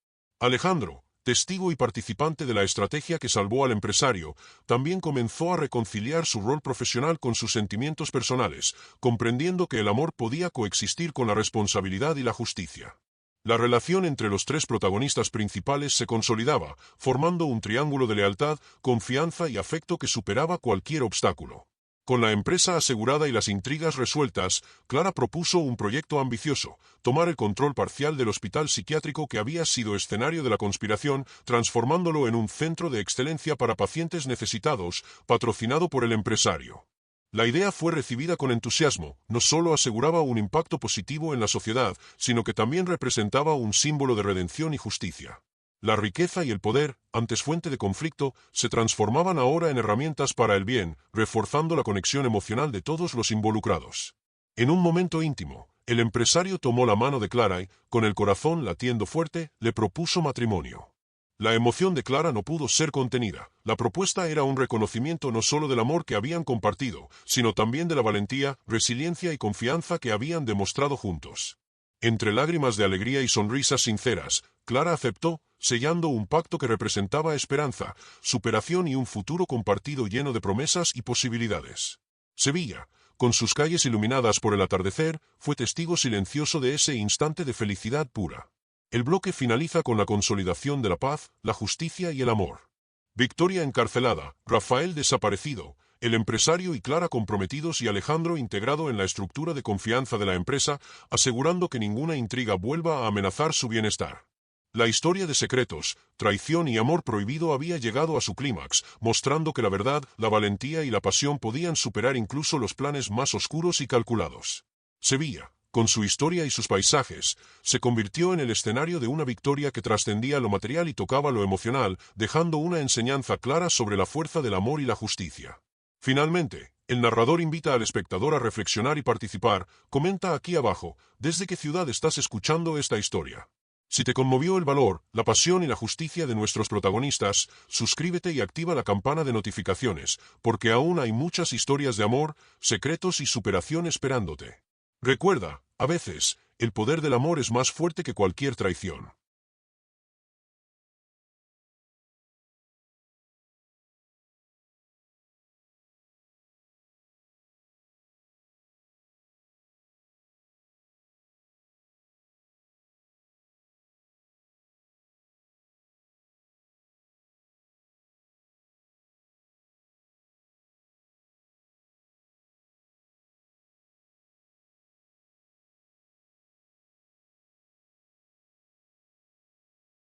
Alejandro, testigo y participante de la estrategia que salvó al empresario, también comenzó a reconciliar su rol profesional con sus sentimientos personales, comprendiendo que el amor podía coexistir con la responsabilidad y la justicia. La relación entre los tres protagonistas principales se consolidaba, formando un triángulo de lealtad, confianza y afecto que superaba cualquier obstáculo. Con la empresa asegurada y las intrigas resueltas, Clara propuso un proyecto ambicioso: tomar el control parcial del hospital psiquiátrico que había sido escenario de la conspiración, transformándolo en un centro de excelencia para pacientes necesitados, patrocinado por el empresario. La idea fue recibida con entusiasmo, no solo aseguraba un impacto positivo en la sociedad, sino que también representaba un símbolo de redención y justicia. La riqueza y el poder, antes fuente de conflicto, se transformaban ahora en herramientas para el bien, reforzando la conexión emocional de todos los involucrados. En un momento íntimo, el empresario tomó la mano de Clara y, con el corazón latiendo fuerte, le propuso matrimonio. La emoción de Clara no pudo ser contenida. La propuesta era un reconocimiento no solo del amor que habían compartido, sino también de la valentía, resiliencia y confianza que habían demostrado juntos. Entre lágrimas de alegría y sonrisas sinceras, Clara aceptó, sellando un pacto que representaba esperanza, superación y un futuro compartido lleno de promesas y posibilidades. Sevilla, con sus calles iluminadas por el atardecer, fue testigo silencioso de ese instante de felicidad pura. El bloque finaliza con la consolidación de la paz, la justicia y el amor. Victoria encarcelada, Rafael desaparecido, el empresario y Clara comprometidos y Alejandro integrado en la estructura de confianza de la empresa, asegurando que ninguna intriga vuelva a amenazar su bienestar. La historia de secretos, traición y amor prohibido había llegado a su clímax, mostrando que la verdad, la valentía y la pasión podían superar incluso los planes más oscuros y calculados. Sevilla, con su historia y sus paisajes, se convirtió en el escenario de una victoria que trascendía lo material y tocaba lo emocional, dejando una enseñanza clara sobre la fuerza del amor y la justicia. Finalmente, el narrador invita al espectador a reflexionar y participar. Comenta aquí abajo, ¿desde qué ciudad estás escuchando esta historia? Si te conmovió el valor, la pasión y la justicia de nuestros protagonistas, suscríbete y activa la campana de notificaciones, porque aún hay muchas historias de amor, secretos y superación esperándote. Recuerda, a veces, el poder del amor es más fuerte que cualquier traición.